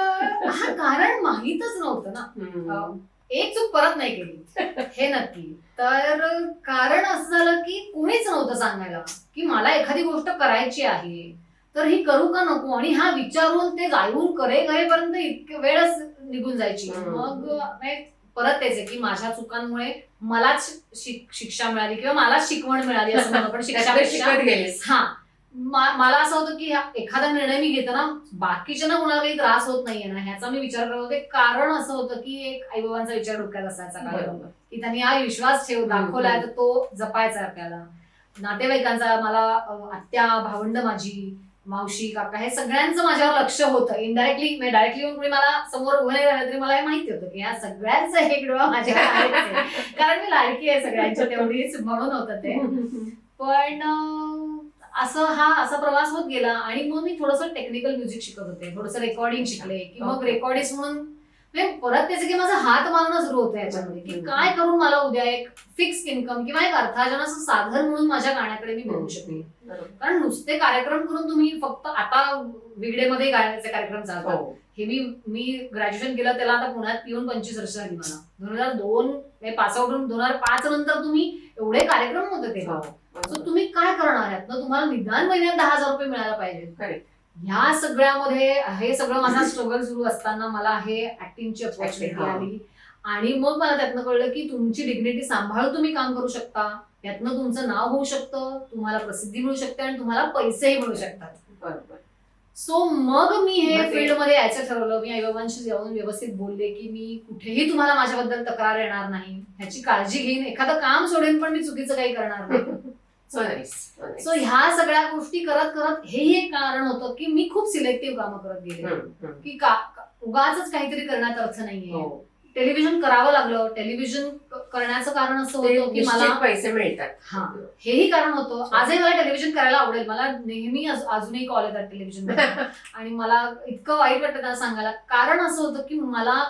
हा कारण माहीतच नव्हतं ना. एक चूक परत नाही केली हे नक्की. तर कारण असं झालं की कोणीच नव्हतं सांगायला की मला एखादी गोष्ट करायची आहे तर ही करू का नको. आणि हा विचारून ते जाऊन करेपर्यंत इतके वेळच निघून जायची. मग परत तेच आहे की माझ्या चुकांमुळे मलाच शिक्षा मिळाली किंवा मलाच शिकवण मिळाली असं म्हणतो. पण शिक्षा हा, मला असं होतं की एखादा निर्णय मी घेताना बाकीच्यांना कोणाला काही त्रास होत नाहीये ना ह्याचा मी विचार करत होते. कारण असं होतं की एक आई बाबांचा विचार डोक्यात असायचा काय की त्यांनी हा विश्वास दाखवलाय तर तो जपायचा आपल्याला. नातेवाईकांचा, मला आत्या, भावंड, माझी मावशी, काका, हे सगळ्यांचं माझ्यावर लक्ष होतं. इनडायरेक्टली, डायरेक्टली येऊन कोणी मला समोर उभं नाही राहिलं तरी मला हे माहिती होतं की ह्या सगळ्यांचं एक डोळा माझ्यावर आहेच. कारण मी लाडकी आहे सगळ्यांच्या तेवढीच, म्हणून होतं ते. पण असं हा असा प्रवास होत गेला आणि मग मी थोडंसं टेक्निकल म्युझिक शिकत होते, थोडंसं रेकॉर्डिंग शिकले की मग Okay. रेकॉर्डिस्ट म्हणून म्हणजे परत त्याचे की माझा हात मारणं सुरू होतं याच्यामध्ये की काय करून मला उद्या एक फिक्स इन्कम किंवा एक अर्थार्जन असं साधन म्हणून माझ्या गाण्याकडे मी बघू शकेन. बरोबर. कारण नुसते कार्यक्रम करून तुम्ही फक्त आता विगडेमध्ये गाण्याचे कार्यक्रम चालतात. हो. हे मी ग्रॅज्युएशन केलं त्याला आता पुण्यात येऊन 25 वर्ष झाली मला. 2002 पास आउट होऊन 2005 नंतर तुम्ही एवढे कार्यक्रम होते तेव्हा. हो. सो तुम्ही काय करणार आहात ना, तुम्हाला निदान महिन्यात 10,000 रुपये मिळायला पाहिजे. Correct. ह्या सगळ्यामध्ये हे सगळं माझा स्ट्रगल सुरू असताना मला हे ऍक्टिंगची अपॉर्च्युनिटी हा. आली आणि मग मला त्यातनं कळलं की तुमची डिग्निटी सांभाळून तुम्ही काम करू शकता, यातनं तुमचं नाव होऊ शकतं, तुम्हाला प्रसिद्धी मिळू शकते आणि तुम्हाला पैसेही मिळू शकतात. बरोबर. सो मग मी हे मग ते- फील्डमध्ये यायचं ठरवलं. मी आईबाबांशी जाऊन व्यवस्थित बोलले की मी कुठेही तुम्हाला माझ्याबद्दल तक्रार येणार नाही, ह्याची काळजी घेईन, एखादं काम सोडेन पण मी चुकीचं काही करणार नाही. So nice. So nice. So ह्या सगळ्या गोष्टी करत करत हेही एक कारण होतं की मी खूप सिलेक्टिव्ह कामं करत गेले की उगाच काहीतरी करण्यात अर्थ नाहीये. हो. टेलिव्हिजन करावं लागलं. टेलिव्हिजन करण्याचं कारण असं ते होतं की मला निश्चित पैसे मिळतात. हा हेही कारण होतं. आजही मला टेलिव्हिजन करायला आवडेल. मला नेहमी अजूनही कॉल येतात टेलिव्हिजन आणि मला इतकं वाईट वाटतं त्यांना सांगायला. कारण असं होतं की मला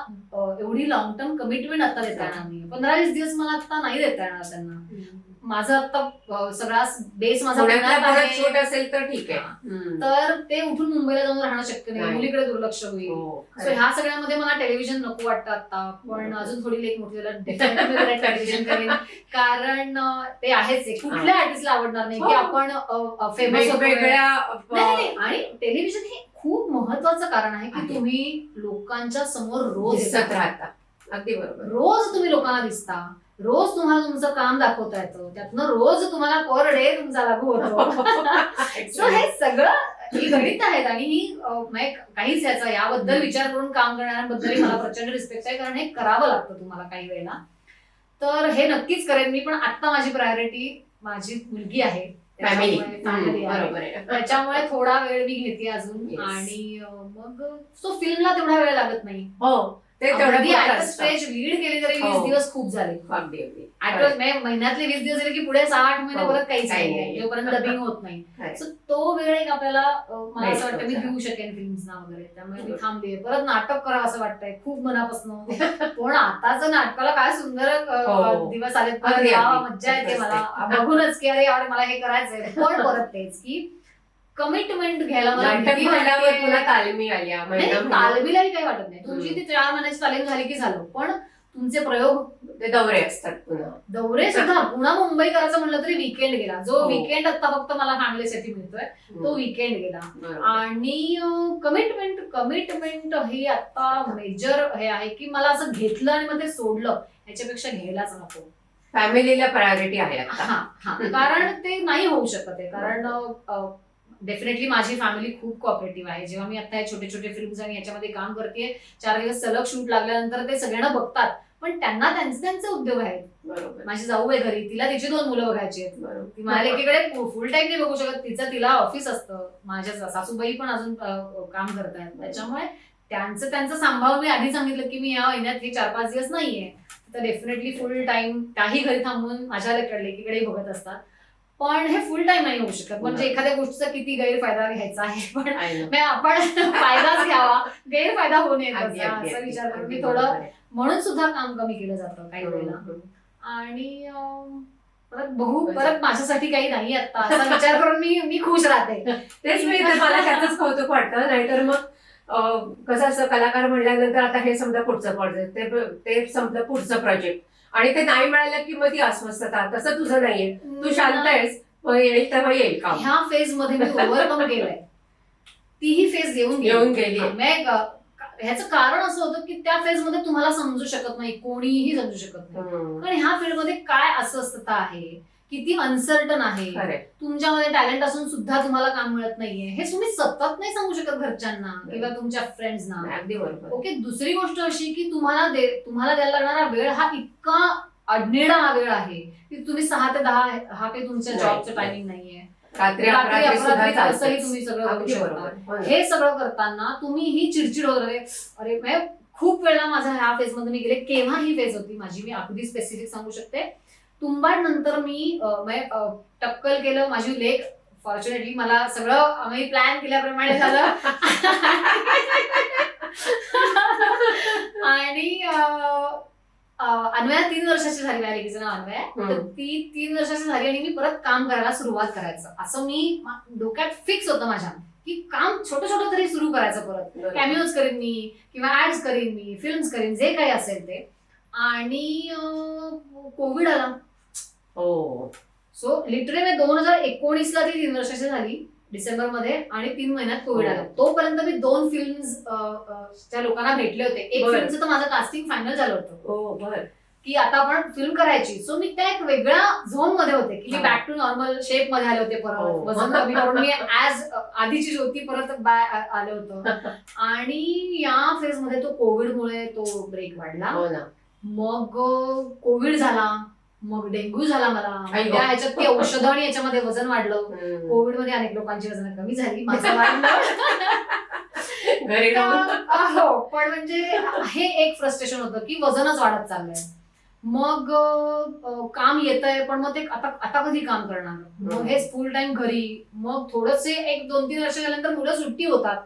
एवढी लॉंग टर्म कमिटमेंट आता देता येणार नाही. 15-20 दिवस मला आता नाही देता येणार त्यांना. माझं आता सगळा बेस माझा पुण्यातल्या पुण्यात पुण्यात आहे. शूट असेल तर ठीक आहे. तर ते उठून मुंबईला जाऊन राहणं शक्य नाही. नाही. मुलीकडे दुर्लक्ष होईल. हो. सो ह्या सगळ्यामध्ये मला टेलिव्हिजन नको वाटतं आता. पण अजून थोडी लेख मोठी झालं डेफिनेटली टेलिव्हिजन करेन. कारण ते आहेच आहे. कुठल्या आर्टिस्टला आवडणार नाही की हो. आपण फेमस वेगवेगळ्या आणि टेलिव्हिजन हे खूप महत्वाचं कारण आहे की आहे. तुम्ही लोकांच्या समोर रोज दिसत येता. राहतात. अगदी बरोबर. रोज तुम्ही लोकांना दिसता. रोज तुम्हाला तुमचं काम दाखवता येतं. त्यातनं रोज तुम्हाला पर डे तुमचा लागू होतो. सो हे सगळं ही गणित आहेत आणि ही म्हणजे काहीच याचा याबद्दल विचार करून काम करणाऱ्यांबद्दल मला प्रचंड रिस्पेक्ट आहे. कारण हे करावं लागतं तुम्हाला काही वेळेला. तर हे नक्कीच करेन मी. पण आता माझी प्रायोरिटी माझी मुलगी आहे. फॅमिली. फॅमिली आहे. बरोबर आहे. त्याच्यामुळे थोडा वेळ मी घेते अजून. Yes. आणि मग सो फिल्मला तेवढा वेळ लागत नाही. हो. ते तेवढं स्टेज लीड केली तरी 20 हो. दिवस खूप झाले. अगदी अगदी. महिन्यातले 20 दिवस झाले की पुढे 6-8 महिने हो. परत काहीच काही नाही नाही. जोपर्यंत डबिंग होत नाही. खरं. सो तो वेळ एक आपल्याला मला असं वाटतं मी मिळतो. देऊ शकेन फिल्म्सना वगैरे. त्यामुळे मी बरोबर. थांबले. परत नाटक करावं असं वाटतंय खूप मनापासून. पण आताच नाटकाला काय सुंदर हो. दिवस आलेत. अगदी, वा, अगदी. मज्जा येते मला मस्त. बघूनच की अरे यार मला हे करायचंय. पण परत तेच की कमिटमेंट घ्यायला मला नाटक भीती म्हटल्यावर वाटते. तुला तालमी आल्या नाही, तालमीलाही काही वाटत नाही. तुमची ती 4 महिन्याची तालीम झाली की झालं. पण तुमचे प्रयोग ते दौरे असतात पुन्हा. दौरे सुद्धा पुन्हा मुंबई करायचं म्हणलं तरी वीकेंड गेला. जो हो. वीकेंड आता फक्त मला फॅमिलीसाठी मिळतोय तो वीकेंड गेला. बरोबर. आणि कमिटमेंट ही आता मेजर हे आहे की मला असं घेतलं आणि मग ते सोडलं याच्यापेक्षा घ्यायलाच नको. फॅमिलीला प्रायोरिटी आहे आता. हा कारण ते नाही होऊ शकत आहे. कारण डेफिनेटली माझी फॅमिली खूप कॉपरेटिव्ह आहे. जेव्हा मी आता हे छोटे छोटे फिल्म्स आणि याच्यामध्ये काम करते 4 दिवस सलग शूट लागल्यानंतर ते सगळ्यांना बघतात. पण त्यांना त्यांचे उद्योग आहेत. बरोबर. माझी जाऊ आहे घरी, तिला तिची 2 मुलं बघायची आहेत. बरोबर. ती माझ्या लेकीकडे फुल टाइम नाही बघू शकत. तिला ऑफिस असतं. माझ्या सासूबाई पण अजून काम करतात. त्याच्यामुळे त्यांचं सांभाळून मी आधी सांगितलं की मी या महिन्यात हे 4-5 दिवस नाहीये. तर डेफिनेटली फुल टाइम त्याही घरी थांबून माझ्या लेकीकडे बघत असतात. पण हे फुल टाइम नाही होऊ शकत. म्हणजे एखाद्या गोष्टीचा किती गैरफायदा घ्यायचा आहे. पण आपण फायदाच घ्यावा, गैरफायदा होऊ नये असा विचार करून मी थोडं म्हणून सुद्धा काम कमी केलं जातं काही वेळेला. आणि परत बघू परत माझ्यासाठी काही नाही आता असा विचार करून मी खुश राहते. तेच मी मला त्याचंच कौतुक वाटतं. नाहीतर मग कसं असं कलाकार म्हणल्यानंतर आता हे समजा पुढचं प्रोजेक्ट ते संपलं पुढचं प्रोजेक्ट आणि ते नाही मिळालं की मग ती अस्वस्थता. तसं तुझं नाहीये. तू शांत आहेस. येईल तेव्हा येईल काम. ह्या फेज मध्ये मी ओव्हरकम केलंय. तीही फेज येऊन गेली. ह्याचं कारण असं होतं की त्या फेज मध्ये तुम्हाला समजू शकत नाही, कोणीही समजू शकत नाही. कारण ह्या फील्ड मध्ये काय अस्वस्थता आहे, किती अनसर्टन आहे. तुमच्यामध्ये टॅलेंट असून सुद्धा तुम्हाला काम मिळत नाहीये हे तुम्ही सतत नाही सांगू शकत घरच्यांना किंवा तुमच्या फ्रेंड्सना. अगदी बरोबर. ओके. दुसरी गोष्ट अशी की तुम्हाला द्यायला लागणारा वेळ हा इतका अडनेडा हा वेळ आहे की तुम्ही 6 ते 10 हा काही तुमच्या जॉबचं टायमिंग नाहीये. रात्री असंही तुम्ही सगळं करू शकता. हे सगळं करताना तुम्ही ही चिडचिड वगैरे अरे खूप वेळा माझ्या ह्या फेज मध्ये मी गेले. केव्हा ही फेज होती माझी मी अगदी स्पेसिफिक सांगू शकते. तुंबाड नंतर मी टक्कल केलं. माझी लेक फॉर्च्युनेटली मला सगळं आम्ही प्लॅन केल्याप्रमाणे झालं. आणि अन्वया 3 वर्षाची झाली, माझ्या लेकीचं नाव अन्वय आहे. तर ती 3 वर्षाची झाली आणि मी परत काम करायला सुरुवात करायचं असं मी डोक्यात फिक्स होतं माझ्या, की काम छोटं छोटं तरी सुरू करायचं परत. कॅमिओज करीन मी किंवा ऍड्स करीन मी, फिल्म्स करीन, जे काही असेल ते. आणि कोविड आला. सो लिटरली मी 2019ला ती 3 वर्षाची झाली डिसेंबरमध्ये आणि 3 महिन्यात कोविड आला. तोपर्यंत मी 2 फिल्म्स त्या लोकांना भेटले होते. एक फिल्मचं तर माझं कास्टिंग फायनल झालं होतं की आता आपण फिल्म करायची. सो मी त्या एक वेगळ्या झोन मध्ये होते की मी बॅक टू नॉर्मल शेप मध्ये आले होते. परत वजन कमी करून मी ऍज आधीची ज्योती परत आलं होतं. आणि या फेज मध्ये तो कोविडमुळे तो ब्रेक वाढला. मग कोविड झाला, मग डेंग्यू झाला मला. ह्याच्यात ती औषधं आणि याच्यामध्ये वजन वाढलं. कोविड मध्ये अनेक लोकांची वजन कमी झाली, माझं वाढलं. हो, पण म्हणजे हे एक फ्रस्ट्रेशन होतं की वजनच वाढत चाललंय. मग काम येतंय पण मग ते आता कधी काम करणार. मग हेच फुल टाइम घरी. मग थोडंसे एक 2-3 वर्ष झाल्यानंतर मुलं सुट्टी होतात.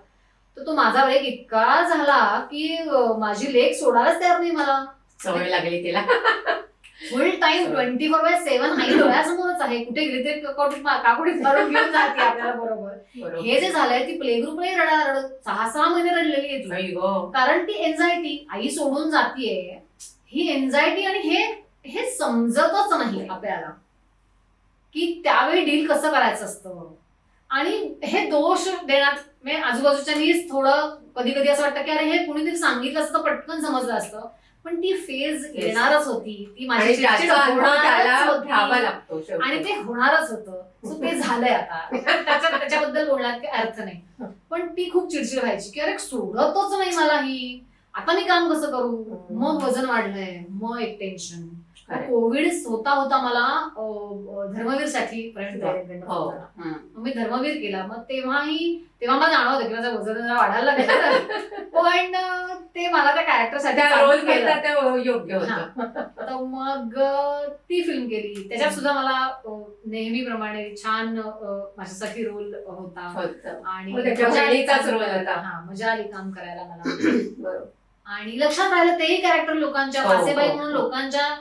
तर तो माझा ब्रेक इतका झाला की माझी लेक सोडायलाच तयार नाही मला. सवय लागली तिला. फुल टाइम 24/7 आई डोळ्यासमोरच आहे. कुठे गेली ते काकुडीत मारून घेऊन जाते आपल्याला बरोबर. हे जे झालंय ती प्ले ग्रुपलाही रडत 6-6 महिने रडलेली आहे. कारण ती एन्झायटी, आई सोडून जातीये, ही एन्झायटी. आणि हे समजतच नाही आपल्याला की त्यावेळी डील कसं करायचं असतं. आणि हे दोष देण्यात आजूबाजूच्यानीच थोडं कधी कधी असं वाटतं की अरे हे कुणीतरी सांगितलं असतं तर पटकन समजलं असतं. पण ती फेज येणारच होती, ती माझी चिडचिड होणारच होती आणि ते होणारच होतं. सो ते झालंय आता. त्याच्याबद्दल बोलण्यात काही अर्थ नाही. पण ती खूप चिडचिड व्हायची की अरे सोडतच नाही मला ही, आता मी काम कसं करू. मग वजन वाढलंय, मग एक टेन्शन. कोविड होता होता मला धर्मवीरसाठी मी धर्मवीर केला. मग तेव्हा मला जाणवत होतं की माझं वजन जरा वाढायला लागलं. पण ते मला त्या कॅरेक्टरसाठी योग्य होतं. तर मग ती फिल्म केली. त्याच्यात सुद्धा मला नेहमीप्रमाणे छान माझ्यासाठी रोल होता आणि मजा आली काम करायला मला. आणि लक्षात राहिलं तेही कॅरेक्टर लोकांच्या, वासेबाई म्हणून लोकांच्या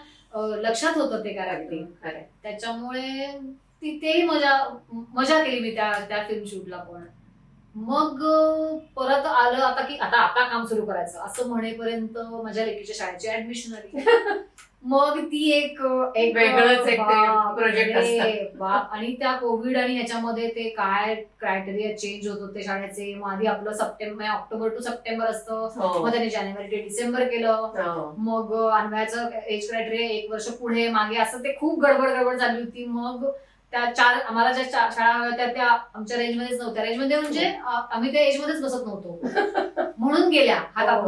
लक्षात होतं ते कॅरेक्टर. त्याच्यामुळे तेही मजा केली मी त्या फिल्म शूटला. पण मग परत आलं आता की आता काम सुरू करायचं असं म्हणेपर्यंत माझ्या लेकीच्या शाळेची ऍडमिशन आली. मग ती एक वेगळंच एक प्रोजेक्ट असतं. आणि त्या कोविड आणि याच्यामध्ये ते काय क्रायटेरिया चेंज होत होते शाळेचे. मग आधी आपलं ऑक्टोबर टू सप्टेंबर असतं, मग त्यांनी जानेवारी ते डिसेंबर केलं. मग अन्वयाचं एज क्रायटेरिया 1 वर्ष पुढे मागे, असं ते खूप गडबड झाली होती. मग त्या आम्हाला ज्या शाळा होत्या त्या आमच्या रेंजमध्येच नव्हत्या. रेंजमध्ये म्हणजे आम्ही त्या एजमध्येच बसत नव्हतो म्हणून गेल्या हातात.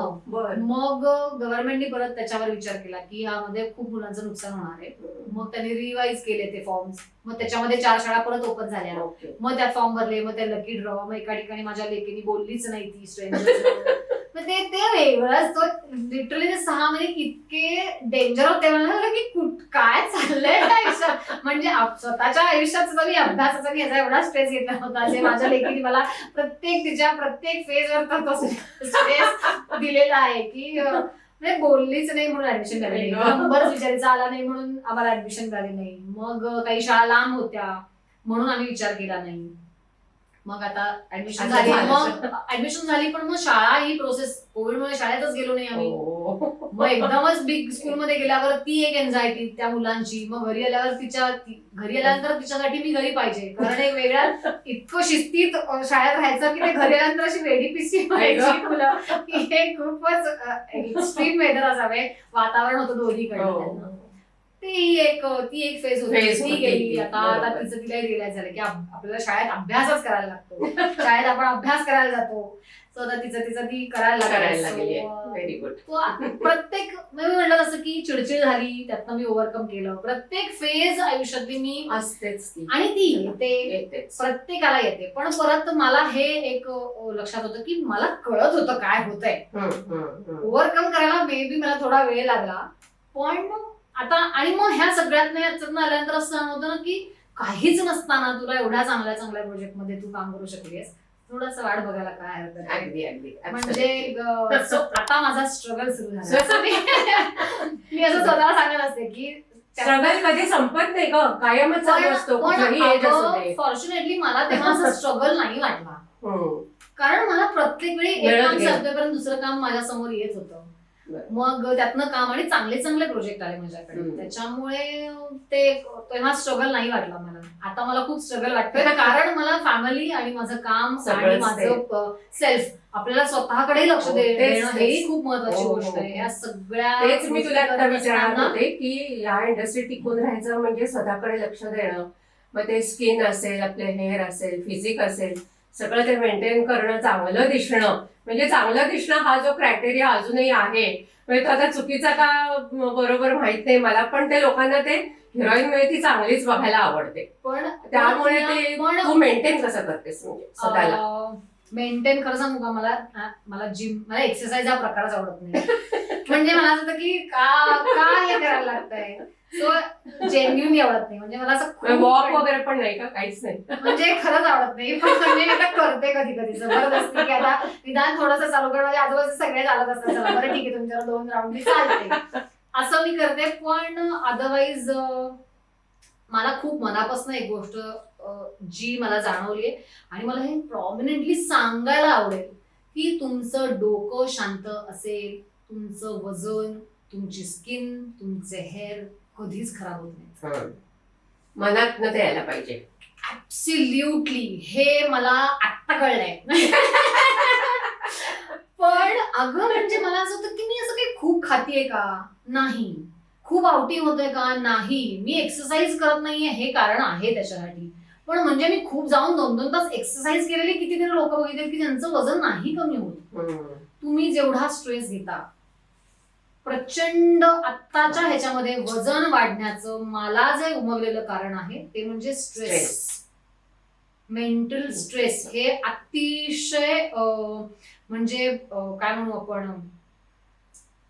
मग गव्हर्नमेंटनी परत त्याच्यावर विचार केला की ह्यामध्ये खूप मुलांचं नुकसान होणार आहे. मग त्यांनी रिवाईज केले ते फॉर्म्स. मग त्याच्यामध्ये 4 शाळा परत ओपन झाल्या. मग त्यात फॉर्म भरले, मग ते लकी ड्रॉ. मग एका ठिकाणी माझ्या लेकीनी बोललीच नाही ती स्ट्रेंजर. ते वेगळंच. तो लिटरली ते 6 महिने इतके डेंजर होते. मला की काय चाललंय आयुष्यात. म्हणजे स्वतःच्या आयुष्याचा मी अभ्यासाचा मी याचा एवढा स्ट्रेस घेतला होता जे माझ्या लेकीने मला प्रत्येक फेजवर स्ट्रेस दिलेला आहे की बोललीच नाही म्हणून ऍडमिशन झाली नाही, नंबरच विचारायचा आला नाही म्हणून आम्हाला ऍडमिशन झाली नाही. मग काही शाळा लांब होत्या म्हणून आम्ही विचार केला नाही. मग आता ऍडमिशन झाली पण मग शाळा ही प्रोसेस कोविडमुळे शाळेतच गेलो नाही आम्ही. मग एकदमच बिग स्कूलमध्ये गेल्यावर ती एक एन्झायटी त्या मुलांची. मग घरी आल्यानंतर तिच्यासाठी मी घरी पाहिजे, कारण एक वेगळ्या इतकं शिस्तीत शाळेत राहायचं की ते घरी आल्यानंतर अशी वेडी पिसी व्हायची मुलं. हे खूपच एक्स्ट्रीम वेदर असावे, वातावरण होतं दोन्हीकडे. ती एक फेज होती, ती गेली. आता तिला रिअलाइज झालं की आपल्याला शाळेत अभ्यासच करायला लागतो. शाळेत आपण अभ्यास करायला जातो. सो आता तिचं ती करायला लागली. Very good. प्रत्येक मी म्हणलं तसं की चिडचिड झाली, त्यातनं मी ओव्हरकम केलं. प्रत्येक फेज आयुष्यातली मी असतेच आणि ती येते, प्रत्येकाला येते. पण परत मला हे एक लक्षात होतं की मला कळत होतं काय होतंय. ओव्हरकम करायला मे बी मला थोडा वेळ लागला. पण आता आणि मग ह्या सगळ्यात आल्यानंतर असं होतं ना की काहीच नसताना तुला एवढ्या चांगल्या चांगल्या प्रोजेक्टमध्ये तू काम करू शकलीस, थोडंसं वाट बघायला काय हरकत आहे. अगदी अगदी म्हणजे so आता माझा स्ट्रगल सुरू झाला. मी असं स्वतःला सांगत असते की स्ट्रगल कधी संपत नाही ग, कायमच चालू असतो कुठलाही एज असू दे. फॉर्च्युनेटली मला तेव्हा असं स्ट्रगल नाही वाटला, हम्म. कारण मला प्रत्येक वेळी एक मिळत काम गेलं. संपेपर्यंत दुसरं काम माझ्या समोर येत होतं. बरं. मग त्यातनं काम आणि चांगले चांगले प्रोजेक्ट आले माझ्याकडे, हम्म. त्याच्यामुळे ते तेव्हा स्ट्रगल नाही वाटला मला. आता मला खूप स्ट्रगल वाटतोय कारण मला फॅमिली आणि माझं काम आणि सगळंच माझं सेल्फ, आपल्याला स्वतःकडे लक्ष हो, तेच, देणं तेच. हेही खूप महत्वाची हो, गोष्ट आहे. हो. या सगळ्या तेच मी तुला आता गोष्टी विचारणार करत होते की या इंडस्ट्रीत टिकून राहायचं म्हणजे स्वतःकडे लक्ष देणं, मग ते स्किन असेल, आपले हेअर असेल, फिजिक असेल, सगळं ते मेंटेन करणं, चांगलं दिसणं. म्हणजे चांगलं दिसणं हा जो क्रायटेरिया अजूनही आहे, म्हणजे तो आता चुकीचा का बरोबर माहित नाही मला, पण ते लोकांना ते हिरोईन मध्ये ती चांगलीच बघायला आवडते. पण त्यामुळे ते पण तू मेंटेन कसं करतेस म्हणजे स्वतःला? मेंटेन खरं सांगू का, मला जिम, मला एक्सरसाइज हा प्रकारच आवडत नाही. म्हणजे मला असं होतं की का हे करायला लागतंय, सो जेन्युनली आवडत नाही. म्हणजे मला असं वॉक वगैरे पण नाही का? काहीच नाही. म्हणजे खरंच आवडत नाही. पण म्हणजे मी आता करते कधी कधी जबरदस्ती, की आता निदान थोडंसं चालू करणं, म्हणजे आजूबाजू सगळे चालत असतात, चला बरं ठीक आहे तुमच्यावर 2 राऊंड मी चालते, असं मी करते. पण अदरवाईज मला खूप मनापासून एक गोष्ट जी मला जाणवली आणि मला हे प्रॉमिनंटली सांगायला आवडेल की तुमचं डोकं शांत असेल, तुमचं वजन, तुमची स्किन, तुमचे हेअर कधीच खराब होत नाही. मनात न ते यायला पाहिजे. ऍब्सोल्युटली, हे मला आत्ता कळलंय. पण अगं म्हणजे मला असं होतं की मी असं काही खूप खातीये का? नाही. खूप आउटिंग होतोय का? नाही. मी एक्सरसाइज करत नाहीये हे कारण आहे त्याच्यासाठी. पण म्हणजे मी खूप जाऊन 2-2 तास एक्सरसाइज केलेली कितीतरी लोक बघितले की ज्यांचं वजन नाही कमी होत. तुम्ही जेवढा स्ट्रेस घेता, प्रचंड आत्ताच्या ह्याच्यामध्ये वजन वाढण्याचं मला जे उमगलेलं कारण आहे ते म्हणजे स्ट्रेस. मेंटल स्ट्रेस हे अतिशय म्हणजे काय म्हणू आपण,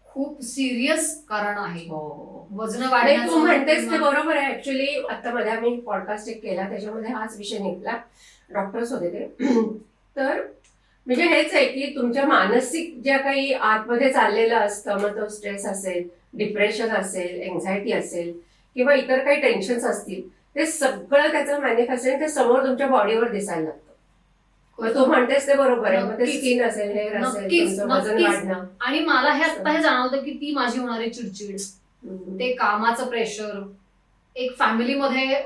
खूप सिरियस कारण आहे वजन तू वाढण्याचं. म्हणतेस ते बरोबर आहे. ऍक्च्युली आता मध्ये आम्ही पॉडकास्ट एक केला, त्याच्यामध्ये हाच विषय निघला. डॉक्टर्स होते ते. तर म्हणजे हेच आहे की तुमच्या मानसिक ज्या काही आतमध्ये चाललेलं असतं, मग तो स्ट्रेस असेल, डिप्रेशन असेल, एन्झायटी असेल किंवा इतर काही टेन्शन्स असतील, ते सगळं त्याचं मॅनिफेस्टेशन ते समोर तुमच्या बॉडीवर दिसायला लागतं. मग तू म्हणतेस ते बरोबर आहे. मग ते स्किन असेल, हेअर असेल, तुमचं वजन वाढणं. आणि मला हे आता हे जाणवतं की ती माझी होणारी चिडचिड, ते कामाचं प्रेशर, एक फॅमिलीमध्ये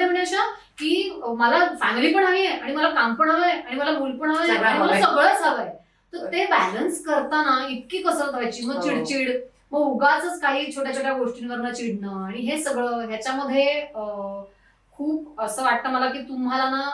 म्हणजे अशा की मला फॅमिली पण हवी आहे आणि मला काम पण हवंय आणि मला मूल पण हवंय आणि मला सगळंच हवंय. तर ते बॅलन्स करताना इतकी कसरत व्हायची. मग चिडचिड, मग उगाच काही छोट्या छोट्या गोष्टींवरनं चिडणं, आणि हे सगळं ह्याच्यामध्ये खूप असं वाटतं मला की तुम्हाला ना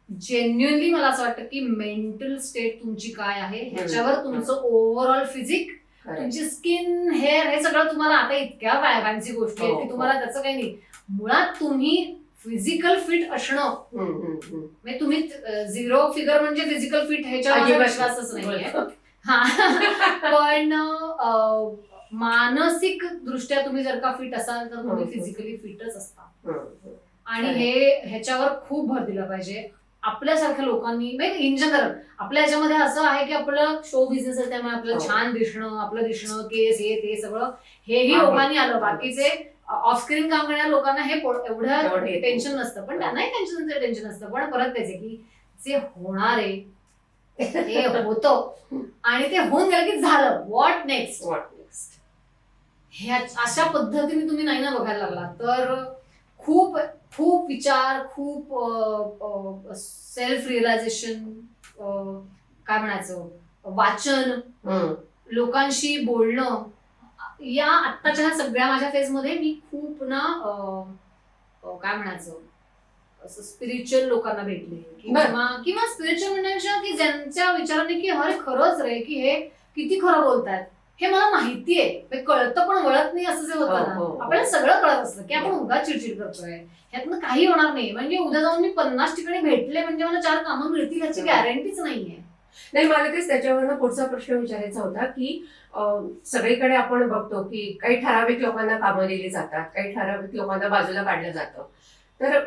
जेन्युअनली मला असं वाटतं की मेंटल स्टेट तुमची काय आहे ह्याच्यावर तुमचं ओव्हरऑल फिजिक, तुमची स्किन, हेअर, हे सगळं तुम्हाला आता इतक्या फॅन्सी गोष्टी आहेत की तुम्हाला त्याचं काही नाही. मुळात तुम्ही फिजिकल फिट असणं, म्हणजे तुम्ही 0 फिगर म्हणजे फिजिकल फिट ह्याच्यावर विश्वासच नाहीये. हा. पण मानसिक दृष्ट्या तुम्ही जर का फिट असाल तर तुम्ही फिजिकली फिटच असता. आणि ह्याच्यावर खूप भर दिला पाहिजे आपल्यासारख्या लोकांनी. म्हणजे इन जनरल आपल्या ह्याच्यामध्ये असं आहे की आपलं शो बिझनेस आहे, त्यामुळे आपलं छान दिसणं, आपलं दिसणं, केस, हे ते सगळं हेही लोकांनी आलं. बाकीचे ऑफस्क्रीन काम करणाऱ्या लोकांना हे एवढं टेन्शन नसतं, पण त्यांनाही टेन्शन असतं. पण परत त्याचे की जे होणार आहे ते होतं आणि ते होऊन गेलं की झालं, व्हॉट नेक्स्ट. ह्या अशा पद्धतीने तुम्ही नाही ना बघायला लागला तर खूप खूप विचार, खूप सेल्फ रिअलायझेशन, काय म्हणायचं, वाचन, लोकांशी बोलणं, या आत्ताच्या ह्या सगळ्या माझ्या फेजमध्ये मी खूप ना काय म्हणायचं, असं स्पिरिच्युअल लोकांना भेटले किंवा स्पिरिच्युअल म्हणण्याच्या की ज्यांच्या विचाराने की अरे खरंच रे की हे किती खरं बोलतायत, हे मला माहितीये, कळतं पण वळत नाही असं जे होतं ना. आपल्याला सगळं कळत असतं की आपण उगाच चिडचिड करतोय, ह्यातनं काही होणार नाही. म्हणजे उद्या जाऊन मी 50 ठिकाणी भेटले म्हणजे मला 4 कामं मिळतील ह्याची गॅरंटीच नाहीये. नाही, मला तेच त्याच्यावरनं पुढचा प्रश्न विचारायचा होता की सगळीकडे आपण बघतो की काही ठराविक लोकांना कामं दिली जातात, काही ठराविक लोकांना बाजूला काढलं जातं. तर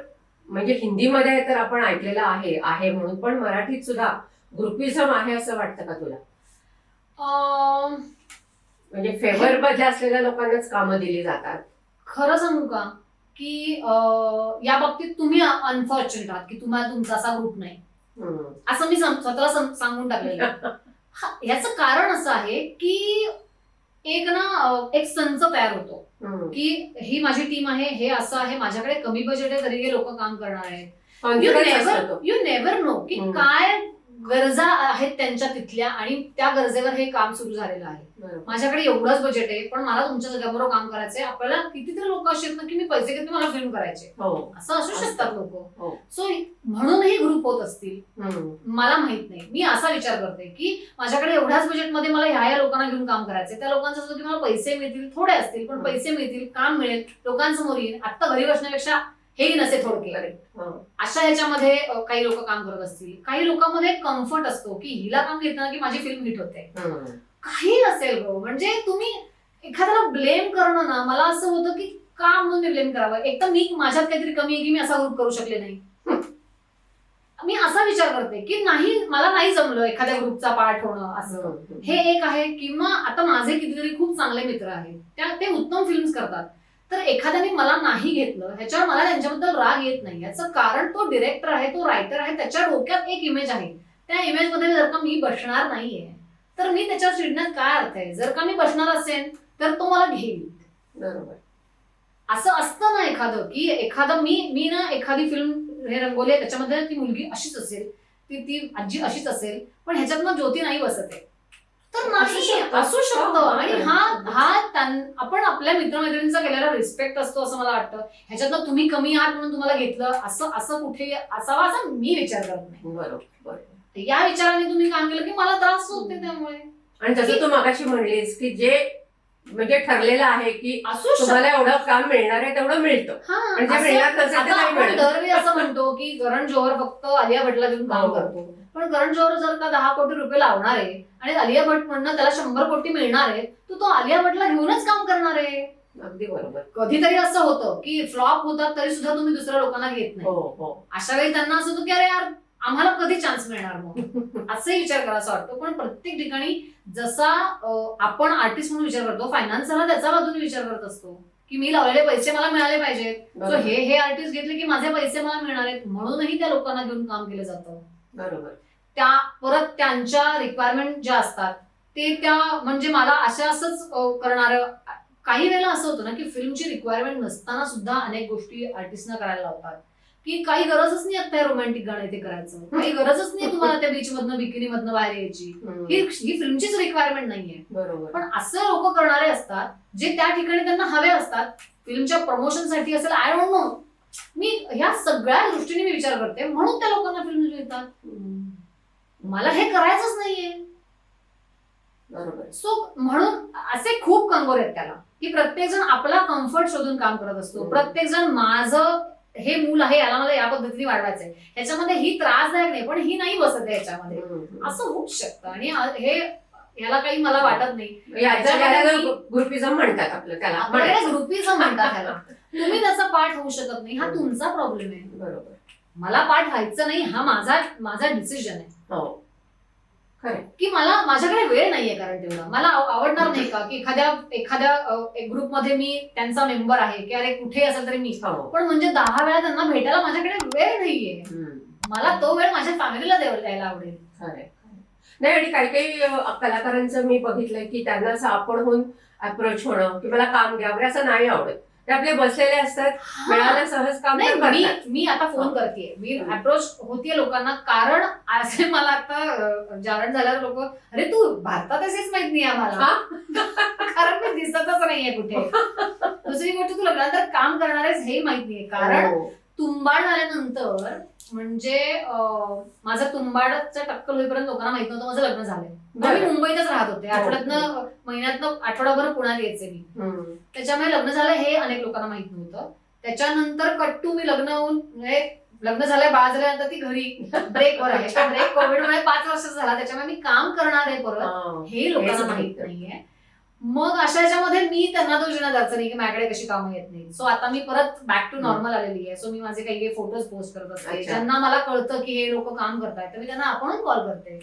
म्हणजे हिंदीमध्ये तर आपण ऐकलेलं आहे म्हणून, पण मराठीत सुद्धा ग्रुपिझम आहे असं वाटतं का तुला? अं, म्हणजे फेवर मध्ये असलेल्या लोकांनाच कामं दिली जातात. खरं सांगू का की या बाबतीत तुम्ही अनफॉर्च्युनेट आहात की तुम्हाला तुमचा असा ग्रुप नाही, असं मी स्वतःला सांगून टाकलेलं आहे. याचं कारण असं आहे की एक एक संच तयार होतो की ही माझी टीम आहे, हे असं आहे, माझ्याकडे कमी बजेट आहे तरी हे लोक काम करणार आहेत. यू नेव्हर नो की काय गरजा आहेत त्यांच्या तिथल्या आणि त्या गरजेवर हे काम सुरू झालेलं आहे. माझ्याकडे एवढंच बजेट आहे पण मला तुमच्या सगळ्याबरोबर काम करायचंय. आपल्याला कितीतरी लोक असे आहेत ना की मी पैसे घेते मला फिल्म करायचे, असं असू शकतात लोक. सो म्हणूनही ग्रुप होत असतील, मला माहित नाही. मी असा विचार करते की माझ्याकडे एवढ्याच बजेटमध्ये मला ह्या लोकांना घेऊन काम करायचंय. त्या लोकांचं असं की मला पैसे मिळतील, थोडे असतील पण पैसे मिळतील, काम मिळेल, लोकांसमोर येईल. आता घरी बसण्यापेक्षा हेही नसे थोडके, अशा ह्याच्यामध्ये काही लोक काम करत असतील. काही लोकांमध्ये कम्फर्ट असतो की हिला काम घेताना की माझी फिल्म हिट होते, काही असेल गो. म्हणजे तुम्ही एखाद्याला ब्लेम करणं ना, मला असं होतं की का म्हणून मी ब्लेम करावं. एक तर मी माझ्यात काहीतरी कमी आहे की मी असा ग्रुप करू शकले नाही. मी असा विचार करते की नाही, मला नाही जमलं एखाद्या ग्रुपचा पार्ट होणं असं. हे एक आहे. किंवा आता माझे कितीतरी खूप चांगले मित्र आहेत, ते उत्तम फिल्म्स करतात. तर एखाद्याने मला नाही घेतलं ह्याच्यावर मला त्यांच्याबद्दल राग येत नाही. याचं कारण तो डिरेक्टर आहे, तो रायटर आहे, त्याच्या डोक्यात एक इमेज आहे. त्या इमेजमध्ये जर का मी बसणार नाहीये तर मी त्याच्यावर चिडण्यात काय अर्थ आहे. जर का मी बसणार असेल तर तो मला घेईल. बरोबर. असं असतं ना एखादं की मी ना एखादी फिल्म हे रंगवली, त्याच्यामध्ये ती मुलगी अशीच असेल, ती आजी अशीच असेल, पण ह्याच्यात ज्योती नाही बसत आहे. तर नाही, असू शकतं. आणि आपण आपल्या मित्रमैत्रिणींचा केलेला रिस्पेक्ट असतो असं मला वाटतं. ह्याच्यातनं तुम्ही कमी आहात म्हणून तुम्हाला घेतलं असं कुठे असावं असं मी विचार करत नाही. बरोबर. या विचाराने तुम्ही काम केलं की मला त्रास होते त्यामुळे. आणि जसं तू मगाशी म्हणलीस की जे म्हणजे ठरलेलं आहे की असू तुम्हाला एवढं काम मिळणार आहे तेवढं मिळतं. आपण दरवेळी असं म्हणतो की करण जोहर फक्त आलिया भटला घेऊन काम करतो, पण करण जोहर जर का 10 कोटी रुपये लावणार आहे आणि आलिया भट म्हणणं त्याला 100 कोटी मिळणार आहे, तो आलिया भटला घेऊनच काम करणार आहे. अगदी बरोबर. कधीतरी असं होतं की फ्लॉप होतात तरी सुद्धा तुम्ही दुसऱ्या लोकांना घेत नाही. अशा वेळी त्यांना असं होतं की अरे यार आम्हाला कधी चान्स मिळणार मग, असंही विचार करायचा वाटतो. पण प्रत्येक ठिकाणी जसा आपण आर्टिस्ट म्हणून विचार करतो, फायनान्सरला त्याच्या बाजूने विचार करत असतो की मी लावलेले पैसे मला मिळाले पाहिजेत. सो हे आर्टिस्ट घेतले की माझे पैसे मला मिळणार आहेत, म्हणूनही त्या लोकांना घेऊन काम केलं जातं. बरोबर. परत त्यांच्या रिक्वायरमेंट ज्या असतात ते त्या म्हणजे मला असंच करणारं. काही वेळेला असं होतं ना की फिल्मची रिक्वायरमेंट नसताना सुद्धा अनेक गोष्टी आर्टिस्टना करायला लावतात की काही गरजच नाही आता रोमॅन्टिक गाणे ते करायचं, काही गरजच नाही तुम्हाला त्या बीच मधनं बिकिनी मधनं बाहेर यायची. ही फिल्मचीच रिक्वायरमेंट नाहीये. बरोबर. पण असं लोक करणारे असतात जे त्या ठिकाणी त्यांना हवे असतात, फिल्मच्या प्रमोशनसाठी असेल, आय डोंट नो. मी ह्या सगळ्या दृष्टीने मी विचार करते म्हणून त्या लोकांना फिल्म मिळतात. मला हे करायचंच नाहीये. बरोबर. सो म्हणून असे खूप कंगोर आहेत त्याला की प्रत्येक जण आपला कम्फर्ट शोधून काम करत असतो. प्रत्येक जण माझं हे मूल आहे याला मला या पद्धतीने वाढवायचंय, ह्याच्यामध्ये ही त्रासदायक नाही पण ही नाही बसत आहे ह्याच्यामध्ये, असं होऊच शकतं. आणि हे याला काही मला वाटत नाही. ग्रुपिझम म्हणतात आपलं, त्याला ग्रुपिझम म्हणतात ह्याला. तुम्ही त्याचा पाठ होऊ शकत नाही, हा तुमचा प्रॉब्लेम आहे. बरोबर. मला पाठ व्हायचं नाही हा माझा डिसिजन आहे. हो, की मला माझ्याकडे वेळ नाहीये. कारण तेवढा मला आवडणार नाही का की एखाद्या ग्रुपमध्ये मी त्यांचा मेंबर आहे की अरे कुठे असेल तरी मी, पण म्हणजे 10 वेळा त्यांना भेटायला माझ्याकडे वेळ नाहीये. मला तो वेळ माझ्या फॅमिलीला द्यायला आवडेल. नाही, आणि काही काही कलाकारांचं मी बघितलंय की त्यांना असं आपण होऊन अप्रोच होणं की मला काम घ्या वगैरे असं नाही आवडत. ते आपले बसलेले असतात, मिळालं सहज काम. मी आता फोन करते, मी अप्रोच होतीये लोकांना. कारण असे मला आता जारण झाल्यावर लोक अरे तू भारतात असेच माहित नाही आम्हाला, कारण मी दिसतच नाहीये कुठे. दुसरी गोष्ट तू लग्नानंतर काम करणार आहेस हे माहित नाहीये. कारण तुंबाड झाल्यानंतर म्हणजे माझं तुंबाडचं टक्कल होईपर्यंत लोकांना माहित नव्हतं माझं लग्न झालंय. मी मुंबईतच राहत होते, महिन्यातनं आठवडाभर पुण्यात यायचे मी. त्याच्यामुळे लग्न झालं हे अनेक लोकांना माहित नव्हतं. त्याच्यानंतर कट्टू मी लग्न होऊन लग्न झालंय, बाळ झाल्यानंतर ती घरी ब्रेकवर आहे. ब्रेक कोविडमुळे 5 वर्ष झाला, त्याच्यामुळे मी काम करणार आहे परत, हे लोकांना माहित नाहीये. मग अशा याच्यामध्ये मी त्यांना दोष देण्यात अर्थ नाही की माझ्याकडे कशी कामं येत नाही. सो आता मी परत बॅक टू नॉर्मल आलेली आहे. सो मी माझे काही फोटोज पोस्ट करत असते. ज्यांना मला कळतं की हे लोक काम करतायत तर मी त्यांना आपणच कॉल करते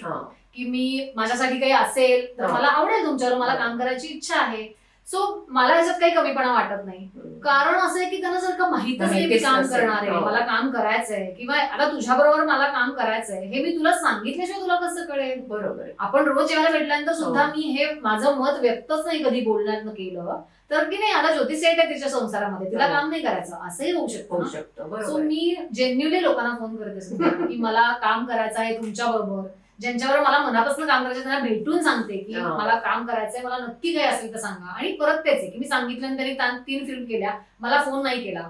की मी माझ्यासाठी काही असेल तर मला आवडेल तुमच्यावर, मला काम करायची इच्छा आहे. सो मला ह्याच्यात काही कमीपणा वाटत नाही. कारण असं आहे की त्यांना जर का माहितच नाही मी काम करणार आहे, मला काम करायचंय, किंवा आता तुझ्या बरोबर मला काम करायचंय हे मी तुला सांगितल्याशिवाय तुला कसं कळेल? बरोबर. आपण रोज जेवायला भेटल्यानंतर सुद्धा मी हे माझं मत व्यक्तच नाही कधी बोलण्यात केलं तर की नाही आता ज्योती सेट आहे तिच्या संसारामध्ये, तिला काम नाही करायचं, असंही होऊ शकतं. सो मी जेन्युअनली लोकांना फोन करते सुद्धा की मला काम करायचं आहे तुमच्या बरोबर. ज्यांच्यावर मला मनापासून काम करायचं त्यांना भेटून सांगते की मला काम करायचंय, मला नक्की काही असेल तर सांगा. आणि परत तेच आहे की मी सांगितल्यानंतर त्यांनी 3 फिल्म केल्या, मला फोन नाही केला,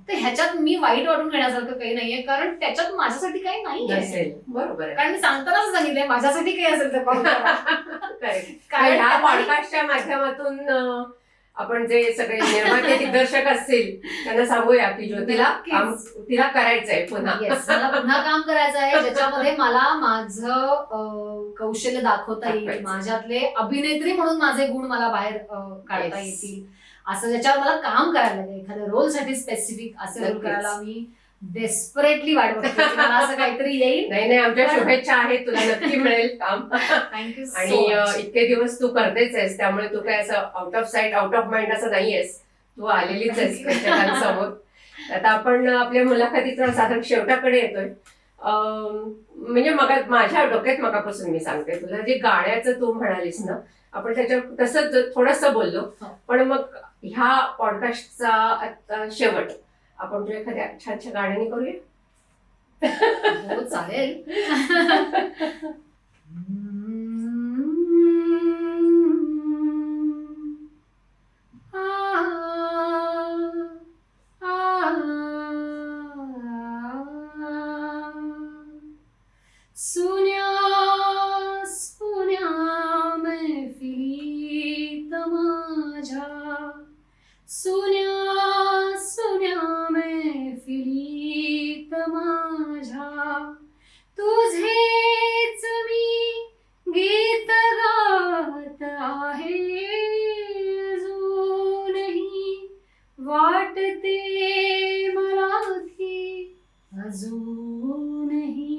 तर ह्याच्यात मी वाईट वाटून घेण्यासारखं काही नाहीये, कारण त्याच्यात माझ्यासाठी काही नाहीये. बरोबर. कारण मी सांगतानाच सांगितलंय माझ्यासाठी काही असेल तर कॉल करा. कारण ह्या पॉडकास्टच्या माध्यमातून आपण जे सगळे निर्माते दिग्दर्शक असतील त्यांना सांगूया की ज्योतीला तिला करायचंय पुन्हा. मला पुन्हा काम करायचं आहे ज्याच्यामध्ये मला माझं कौशल्य दाखवता येईल, माझ्यातले अभिनेत्री म्हणून माझे गुण मला बाहेर काढता येतील, असं ज्याच्यावर मला काम करायला लागेल. एखाद्या रोलसाठी स्पेसिफिक असे रोल करायला मी डेस्परेटली वाट बघते, मला असं काहीतरी येईल. नाही, आमच्या शुभेच्छा आहेत, तुला नक्की मिळेल काम. थँक्यू. आणि इतके दिवस तू करतेच आहेस, त्यामुळे तू काय असं out of site out of mind असं नाहीयेस, तू आलेलीच आहेस प्रेक्षकांसमोर. आता आपण आपल्या मुलाखतीचा साधारण शेवटाकडे येतोय. म्हणजे माझ्या डोक्यात मगापासून मी सांगते तुला, जे गाण्याचं तू म्हणालीस ना, आपण त्याच्यावर तसंच थोडंसं बोललो, पण मग ह्या पॉडकास्टचा आता शेवट आपण तुझ्या एखाद्या छानशा गाण्याने करूया. हो चालेल. सुन्या सुन्या मैफिलीत माझ्या, सुन्या सुन्या मैफिलीत माझ्या, तुझेच मी गीत गात आहे अजूनही, वाटते मला ती अजूनही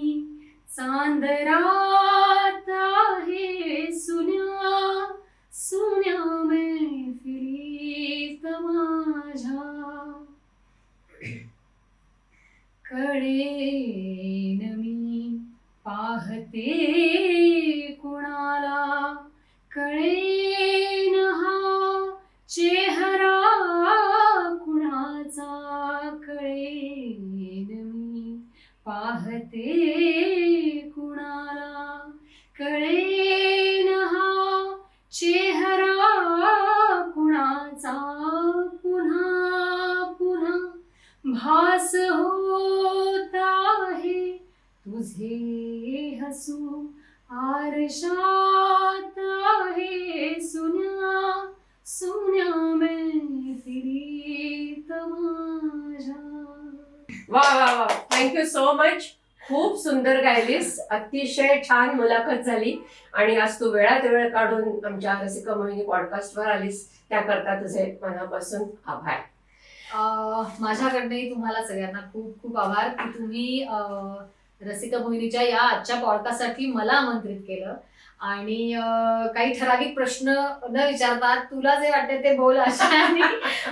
चांदरात आहे सुन्या सुन्या मैफिलीत माझ्या. कळेन मी पाहते कुणाला, कळेन हा चेहरा कुणाचा, कळेन मी पाहते कुणाला, कळेन हा चेहरा कुणाचा, पुन्हा पुन्हा भास होत आहे तुझे हसू आरशात आहे सुन्या सुन्या मैफिलीत माझ्या. वा वा वा, थँक्यू सो मच. खूप सुंदर गायलीस, अतिशय छान मुलाखत झाली आणि आज तू वेळात वेळ काढून आमच्या रसिका मोहिनी पॉडकास्टवर आलीस, त्याकरता तुझे मनापासून आभार. माझ्याकडनंही तुम्हाला सगळ्यांना खूप खूप आभार की तुम्ही रसिका मोहिनीच्या या आजच्या पॉडकास्टसाठी मला आमंत्रित केलं आणि काही ठराविक प्रश्न न विचारता तुला जे वाटते ते बोल अशा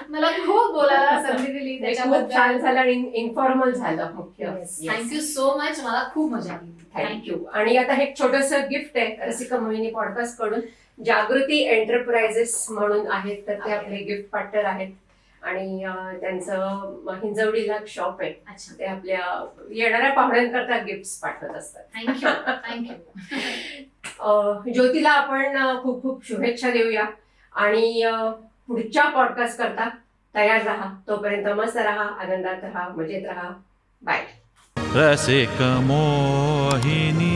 मला खूप बोलायला संधी दिली, त्याच्याबद्दल छान झालं आणि इन्फॉर्मल झालं. मुख्य थँक्यू सो मच, मला खूप मजा आली. थँक्यू. आणि आता हे छोटस गिफ्ट आहे रसिका मोहिनी पॉडकास्ट कडून. जागृती एंटरप्राइजेस म्हणून आहेत, तर ते आपले गिफ्ट पार्टनर आहेत आणि त्यांचं हिंजवडीला शॉप आहे. ते आपल्या येणाऱ्या पाहुण्यांकरता गिफ्ट पाठवत असतात. Thank you thank you. ज्योतीला आपण खूप खूप शुभेच्छा देऊया आणि पुढच्या पॉडकास्ट करता तयार राहा. तोपर्यंत मस्त राहा, आनंदात राहा, मजेत राहा. बाय. रसिक मोहिनी.